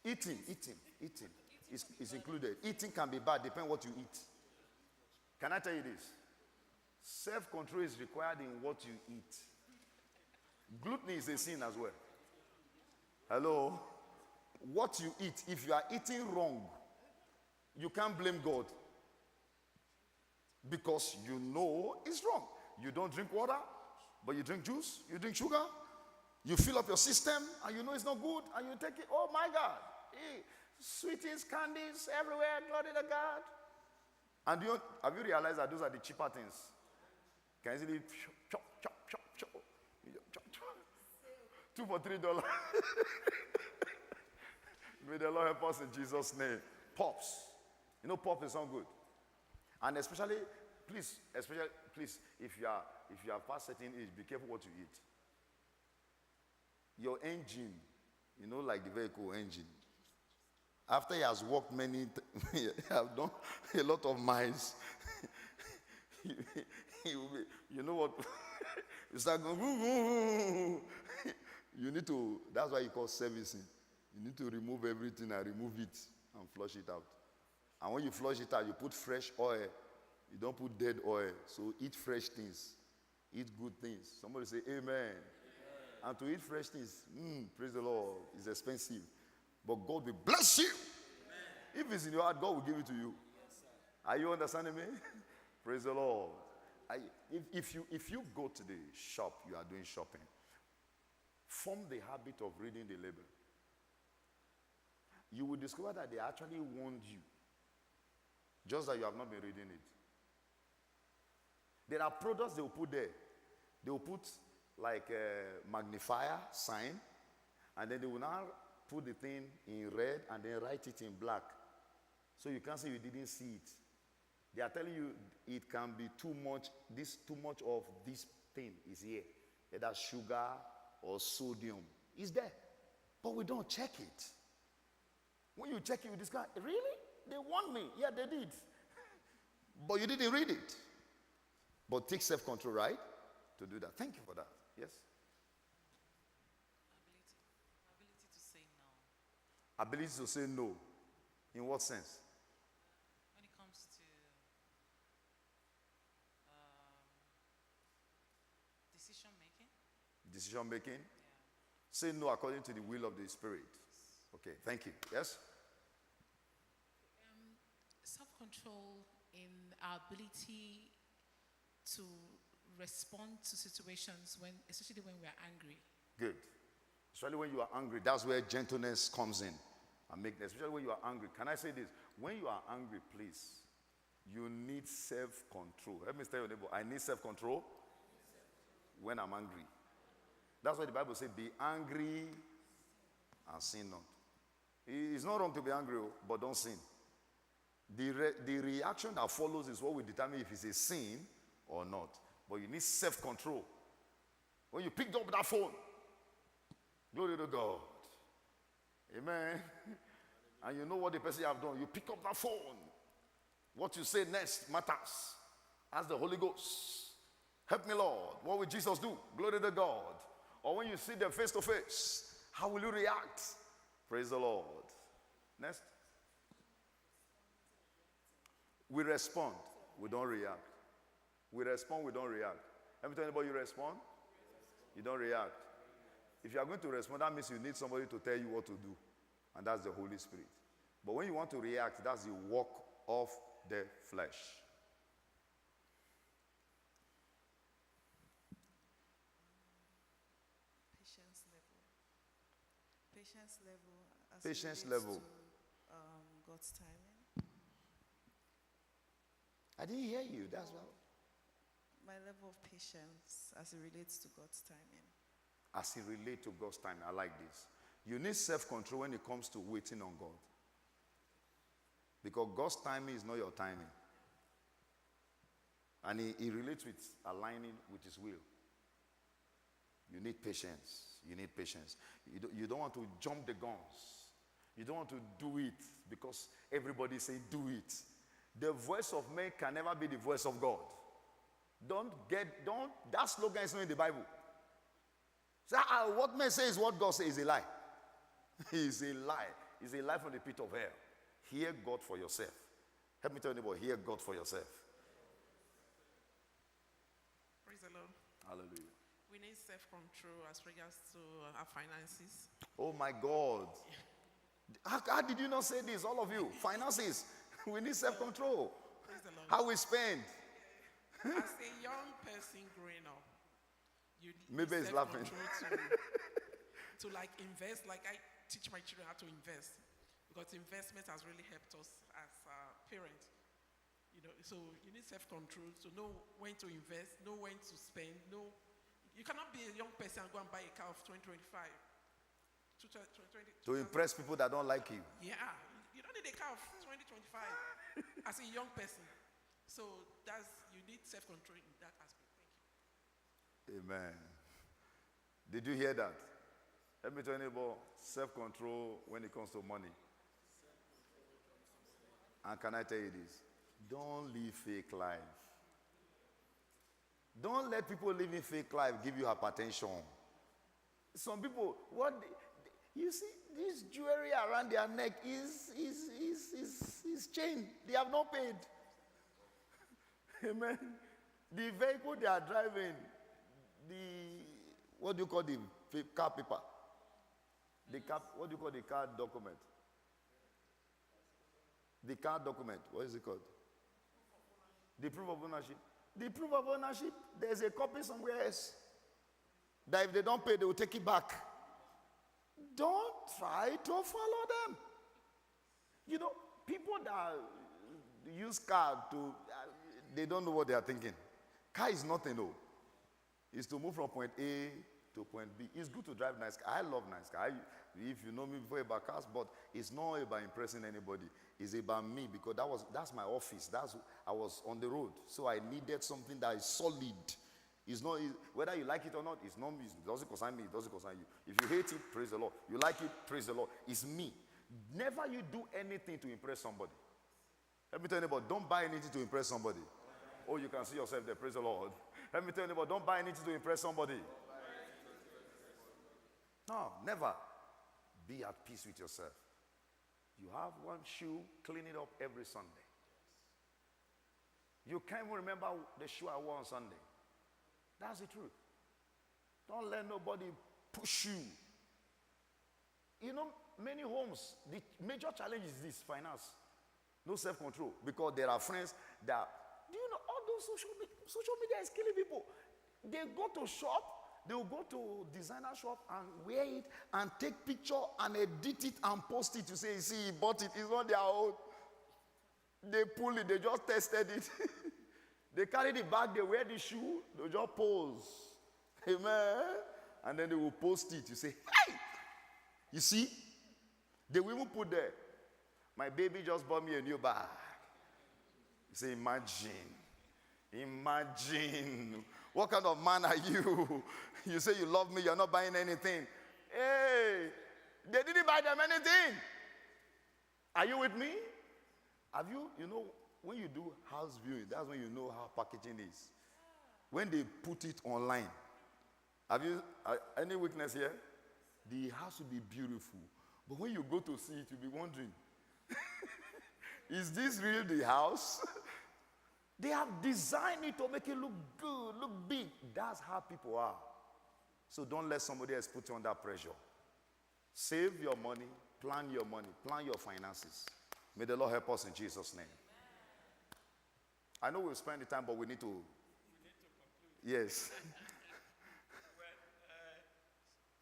Eating is included. Eating can be bad, depending on what you eat. Can I tell you this? Self-control is required in what you eat. Gluttony is a sin as well. Hello? What you eat, if you are eating wrong, you can't blame God. Because you know it's wrong. You don't drink water, but you drink juice, you drink sugar, you fill up your system, and you know it's not good, and you take it. Oh my God. Sweeties, candies, everywhere, glory to God. And have you realized that those are the cheaper things? Can easily chop. 2 for $3. May the Lord help us in Jesus' name. Pops. Pop is not good. And especially, please, if you are past certain age, be careful what you eat. Your engine, like the vehicle engine. After he has walked he have done a lot of miles. He will be, you know what? You start going, you need to, that's why you call servicing. You need to remove everything and remove it and flush it out. And when you flush it out, you put fresh oil. You don't put dead oil. So eat fresh things. Eat good things. Somebody say amen. And to eat fresh things, praise the Lord, is expensive. But God will bless you. Amen. If it's in your heart, God will give it to you. Yes, Are you understanding me? Praise the Lord. If you go to the shop, you are doing shopping, form the habit of reading the label. You will discover that they actually warned you, just that you have not been reading it. There are products they will put there. They will put like a magnifier sign, and then they will now put the thing in red and then write it in black. So you can't say you didn't see it. They are telling you it can be too much of this thing is here. Either sugar or sodium. It's there. But we don't check it. When you check it, you discover, really? They warned me. Yeah, they did. But you didn't read it. But take self-control, right? To do that. Thank you for that. Yes? Ability to say no. Ability to say no. In what sense? When it comes to decision making. Decision making? Yeah. Say no according to the will of the Spirit. Okay, thank you. Yes? Self-control in our ability to respond to situations, especially when we are angry. Good. Especially when you are angry, that's where gentleness comes in. And meekness, especially when you are angry. Can I say this? When you are angry, please, you need self-control. Let me tell your neighbor, I need self-control when I'm angry. That's why the Bible says, be angry and sin not. It's not wrong to be angry, but don't sin. The reaction that follows is what will determine if it's a sin or not. But you need self-control. When you picked up that phone, glory to God. Amen. And you know what the person have done. You pick up that phone. What you say next matters. Ask the Holy Ghost. Help me, Lord. What will Jesus do? Glory to God. Or when you see them face to face, how will you react? Praise the Lord. Next. We respond. We don't react. We respond. We don't react. Let me tell anybody you respond. You don't react. If you are going to respond, that means you need somebody to tell you what to do. And that's the Holy Spirit. But when you want to react, that's the work of the flesh. Patience level. Patience level. To, God's timing. I didn't hear you. That's why. My level of patience as it relates to God's timing. As it relates to God's timing. I like this. You need self-control when it comes to waiting on God. Because God's timing is not your timing. And he relates with aligning with his will. You need patience. You need patience. You don't want to jump the guns. You don't want to do it because everybody say do it. The voice of man can never be the voice of God. That slogan is not in the Bible. So, what man says, what God says is a lie. It's a lie. It's a lie from the pit of hell. Hear God for yourself. Help me tell you about hear God for yourself. Praise the Lord. Hallelujah. We need self-control as regards to our finances. Oh my God. How did you not say this, all of you? Finances. We need self-control. Praise the Lord. How we spend. As a young person growing up, you need Maybe he's laughing. to like invest. Like I teach my children how to invest because investment has really helped us as parents. You know, so you need self-control to know when to invest, know when to spend. You cannot be a young person and go and buy a car of 2025. To impress people that don't like you. Yeah, you don't need a car of 2025 as a young person. So you need self-control in that aspect. Thank you. Amen. Did you hear that? Let me tell you about self-control when it comes to money. And can I tell you this? Don't live fake life. Don't let people living fake life give you hypertension. Some people, you see, this jewelry around their neck is chain. They have not paid. Amen. The vehicle they are driving, what do you call the car paper? What do you call the car document? The car document, what is it called? The proof of ownership. The proof of ownership, there's a copy somewhere else. That if they don't pay, they will take it back. Don't try to follow them. You know, people that use car to, they don't know what they are thinking. Car is nothing, though. It's to move from point A to point B. It's good to drive nice car. I love nice car. If you know me before about cars, but it's not about impressing anybody. It's about me, because that's my office. I was on the road, so I needed something that is solid. It's not, whether you like it or not, it doesn't concern me, it doesn't concern you. If you hate it, praise the Lord. You like it, praise the Lord. It's me. Never you do anything to impress somebody. Let me tell you about, don't buy anything to impress somebody. Oh, you can see yourself there, praise the Lord. Let me tell you about, don't buy anything to impress somebody. No, never. Be at peace with yourself. You have one shoe, clean it up every Sunday. You can't even remember the shoe I wore on Sunday. That's the truth. Don't let nobody push you. You know, many homes, the major challenge is this: finance. No self-control. Because there are friends that, do you know, all those social media is killing people. They go to shop, they will go to designer shop and wear it and take picture and edit it and post it to say, see, he bought it. It's not their own. They pull it. They just tested it. They carry the bag. They wear the shoe. They just pose. Amen. And then they will post it. You say, hey! You see? They will even put there, my baby just bought me a new bag. You say, imagine. Imagine. What kind of man are you? You say you love me, you're not buying anything. Hey, they didn't buy them anything. Are you with me? Have you, when you do house viewing, that's when you know how packaging is. When they put it online, have you, any weakness here? The house will be beautiful. But when you go to see it, you'll be wondering, is this really the house? They have designed it to make it look good, look big. That's how people are. So don't let somebody else put you under pressure. Save your money, plan your finances. May the Lord help us in Jesus' name. I know we'll spend the time, but we need to. Yes.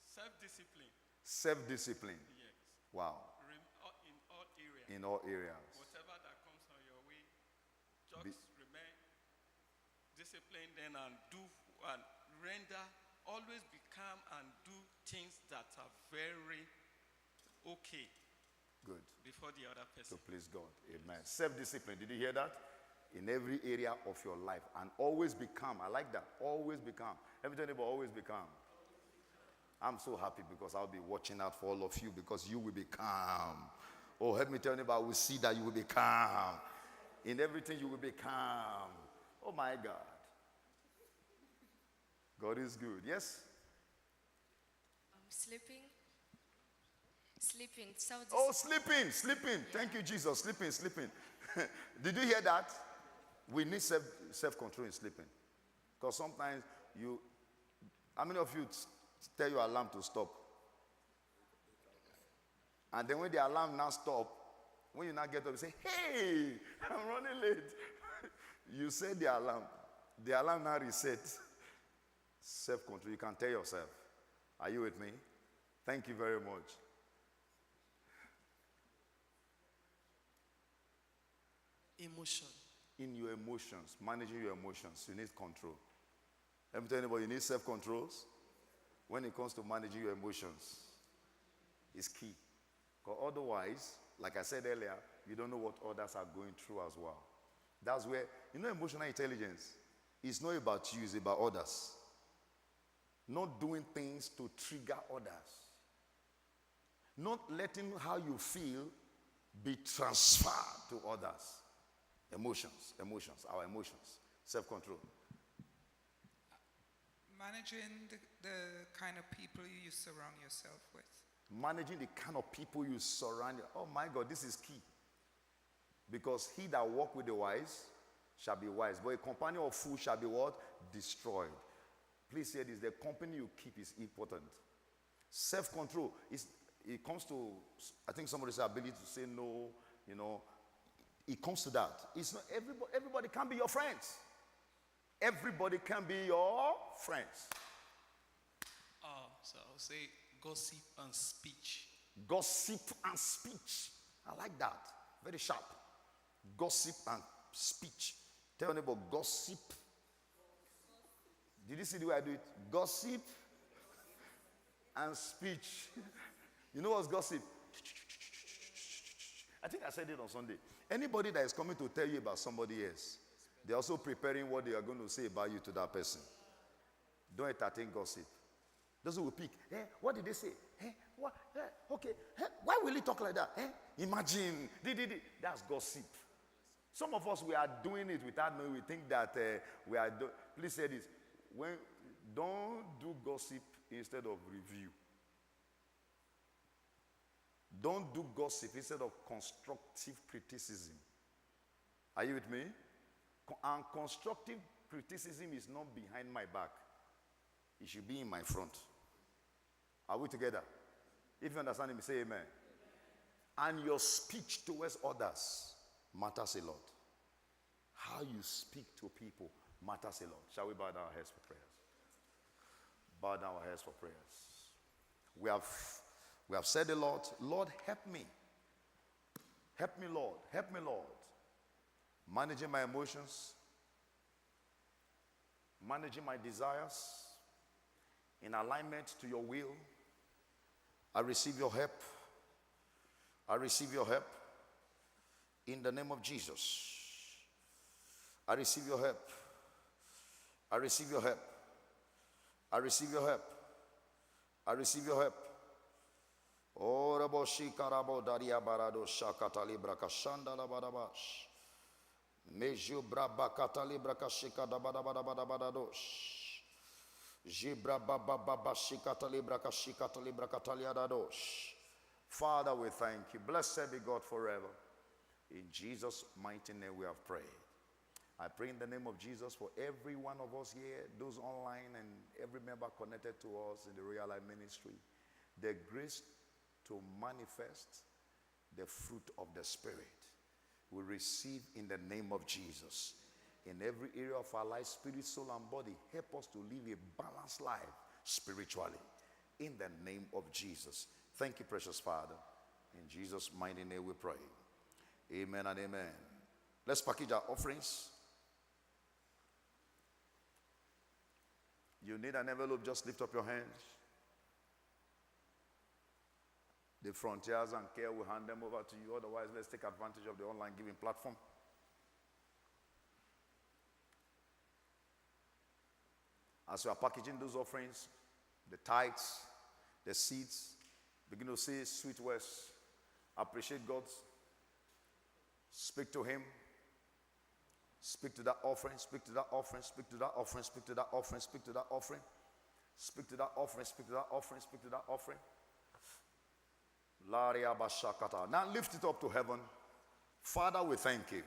Self-discipline. Self-discipline. Yes. Wow. In all areas. In all areas. Whatever that comes on your way, just remain disciplined then and do and render. Always be calm and do things that are very okay. Good. Before the other person. So please God. Amen. Self-discipline. Did you hear that? In every area of your life. And always be calm. I like that. Always be calm. Every time about always be calm. I'm so happy because I'll be watching out for all of you because you will be calm. Oh, help me tell you about, we see that you will be calm. In everything you will be calm. Oh my God. God is good. Yes? Sleeping. Oh, sleeping. Thank you, Jesus. Sleeping. Did you hear that? We need self-control in sleeping. Because sometimes how many of you tell your alarm to stop? And then when the alarm now stop, when you now get up, you say, hey, I'm running late. You set the alarm now resets. Self-control, you can tell yourself. Are you with me? Thank you very much. Emotion. In your emotions, managing your emotions, you need control. Let me tell anybody, you need self-controls. When it comes to managing your emotions, it's key. Because otherwise, like I said earlier, you don't know what others are going through as well. That's where, emotional intelligence is not about you, it's about others. Not doing things to trigger others. Not letting how you feel be transferred to others. Emotions, our emotions. Self-control. Managing the kind of people you surround yourself with. Managing the kind of people you surround. Oh my God, this is key. Because he that walk with the wise shall be wise. But a companion of fools shall be what? Destroyed. Please hear this. The company you keep is important. Self-control. It comes to, I think somebody said, ability to say no, it comes to that. It's not everybody can be your friends. Everybody can be your friends. So I'll say gossip and speech. Gossip and speech. I like that. Very sharp. Gossip and speech. Tell your neighbor, gossip. Did you see the way I do it? Gossip and speech. You know what's gossip? I think I said it on Sunday. Anybody that is coming to tell you about somebody else, they're also preparing what they are going to say about you to that person. Don't entertain gossip. Those who will pick, what did they say? What? Okay, why will he talk like that? Imagine, that's gossip. Some of us, we are doing it without knowing. We think that we are please say this. Don't do gossip instead of review. Don't do gossip instead of constructive criticism. Are you with me? And constructive criticism is not behind my back. It should be in my front. Are we together? If you understand me, say amen. And your speech towards others matters a lot. How you speak to people matters a lot. Shall we bow down our heads for prayers? Bow down our heads for prayers. We have said a lot. Lord, help me. Help me, Lord. Help me, Lord. Managing my emotions. Managing my desires. In alignment to your will. I receive your help. I receive your help. In the name of Jesus. I receive your help. I receive your help. I receive your help. I receive your help. Oh, Raboshi Karabo Daria Barado Shakatali Brakashanda Labadabash. Meju Braba Katali Brakashika Dabadabadabadosh. Jibra Baba Baba Shikatali Brakashikatali Brakataliadadosh. Father, we thank you. Blessed be God forever. In Jesus' mighty name we have prayed. I pray in the name of Jesus for every one of us here, those online and every member connected to us in the Royal Life Ministry, the grace to manifest the fruit of the Spirit we receive in the name of Jesus. In every area of our life, spirit, soul, and body, help us to live a balanced life spiritually. In the name of Jesus. Thank you, precious Father. In Jesus' mighty name we pray. Amen and amen. Let's package our offerings. You need an envelope, just lift up your hands. The Frontiers and Care will hand them over to you. Otherwise, let's take advantage of the online giving platform. As you are packaging those offerings, the tithes, the seeds, begin to say sweet words. Appreciate God. Speak to Him. Speak to that offering, speak to that offering, speak to that offering, speak to that offering, speak to that offering, speak to that offering, speak to that offering, speak to that offering. Now lift it up to heaven. Father, we thank you.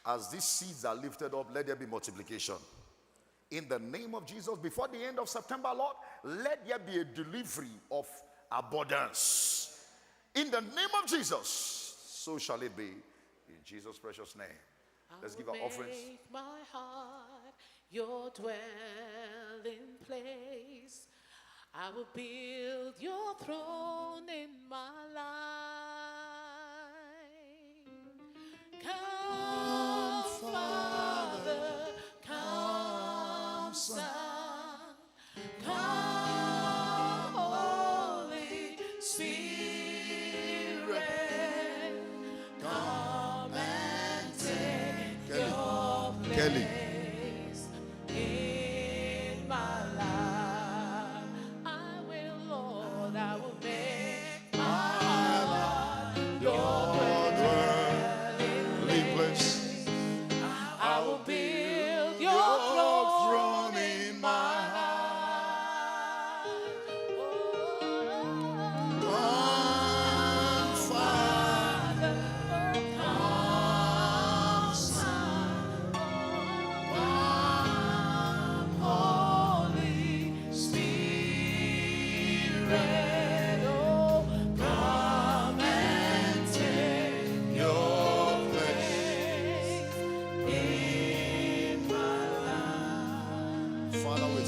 As these seeds are lifted up, let there be multiplication. In the name of Jesus, before the end of September, Lord, let there be a delivery of abundance. In the name of Jesus, so shall it be. In Jesus' precious name. Let's give our offerings. Make my heart your dwelling place. I will build your throne in my life. Come, Father, come, Son, come, Holy Spirit, come and take your place. Kelly. In my life, I will, Lord, I will make my heart your dwelling place. I will build your throne in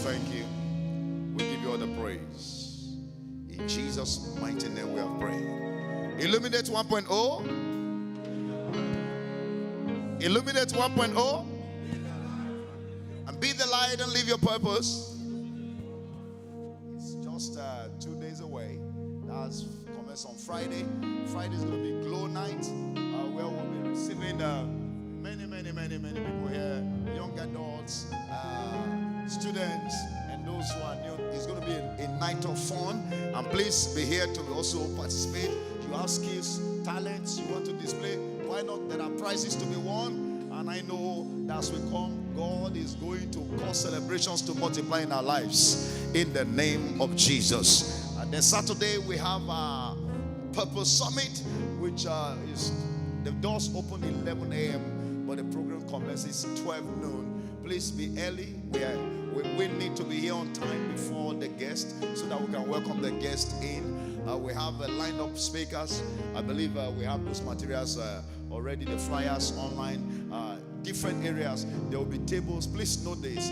thank you. We give you all the praise. In Jesus' mighty name we have prayed. Illuminate 1.0. Illuminate 1.0. And be the light and live your purpose. It's just 2 days away. That's commence on Friday. Friday is going to be Glow Night, where we'll be receiving many people here, young adults, students, and those who are new. It's going to be a night of fun. And please be here to also participate. You have skills, talents you want to display. Why not? There are prizes to be won. And I know that as we come, God is going to cause celebrations to multiply in our lives in the name of Jesus. And then Saturday we have a Purpose Summit, which is the doors open 11 a.m. but the program commences 12 noon. Please be early. We need to be here on time before the guest so that we can welcome the guest in. We have a lineup speakers. I believe we have those materials already, the flyers online, different areas. There will be tables. Please note this.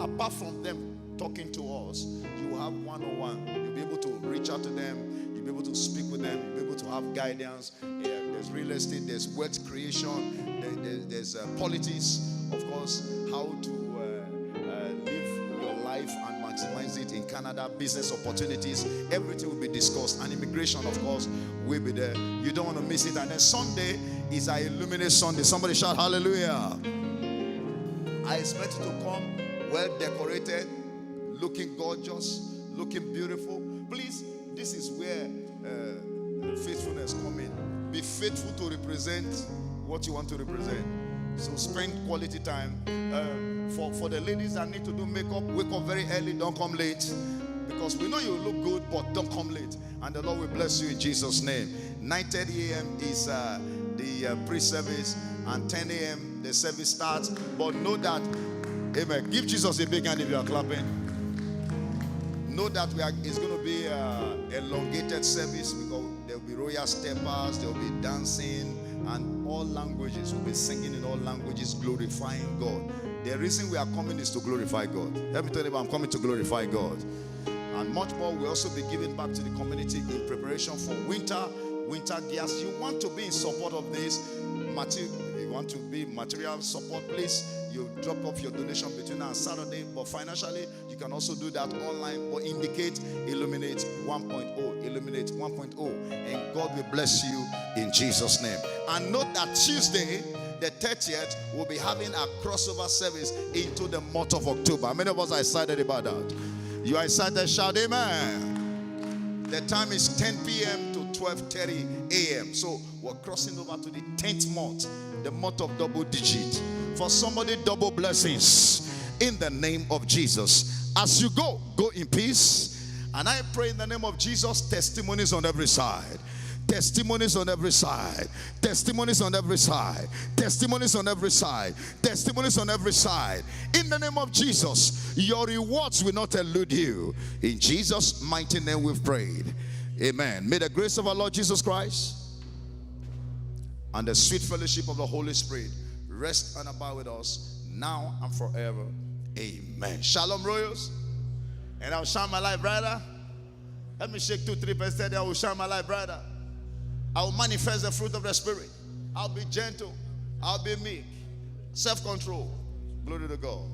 Apart from them talking to us, you will have one-on-one. You'll be able to reach out to them. You'll be able to speak with them. You'll be able to have guidance. There's real estate. There's wealth creation. There's politics. Of course, how to live your life and maximize it in Canada. Business opportunities. Everything will be discussed. And immigration, of course, will be there. You don't want to miss it. And then Sunday is our Illuminate Sunday. Somebody shout hallelujah. I expect you to come well decorated, looking gorgeous, looking beautiful. Please, this is where faithfulness comes in. Be faithful to represent what you want to represent. So spend quality time. For the ladies that need to do makeup, wake up very early, don't come late. Because we know you look good, but don't come late. And the Lord will bless you in Jesus' name. 9:30 a.m. is the pre-service, and 10 a.m. the service starts. But know that, amen. Give Jesus a big hand if you are clapping. Know that it's going to be an elongated service because there will be royal steppers, there will be dancing, and all languages. We'll be singing in all languages, glorifying God. The reason we are coming is to glorify God. Let me tell you, I'm coming to glorify God. And much more, we'll also be giving back to the community in preparation for winter gears. You want to be in support of this, you want to be material support, please, you drop off your donation between now and Saturday. But financially, you can also do that online, but indicate Illuminate 1.0, Illuminate 1.0, and God will bless you in Jesus' name. And note that Tuesday, the 30th, we'll be having a crossover service into the month of October. How many of us are excited about that? You are excited? Shout amen. The time is 10 p.m. to 12:30 a.m. So we're crossing over to the 10th month, the month of double digit. For somebody, double blessings in the name of Jesus. As you go in peace. And I pray in the name of Jesus, testimonies on every side. Testimonies on every side. Testimonies on every side. Testimonies on every side. Testimonies on every side. In the name of Jesus, your rewards will not elude you. In Jesus' mighty name we've prayed. Amen. May the grace of our Lord Jesus Christ and the sweet fellowship of the Holy Spirit rest and abide with us now and forever. Amen. Shalom, Royals. And I'll shine my light brighter. Let me shake 2-3%. I will shine my light brighter. I will manifest the fruit of the Spirit. I'll be gentle. I'll be meek. Self-control. Glory to God.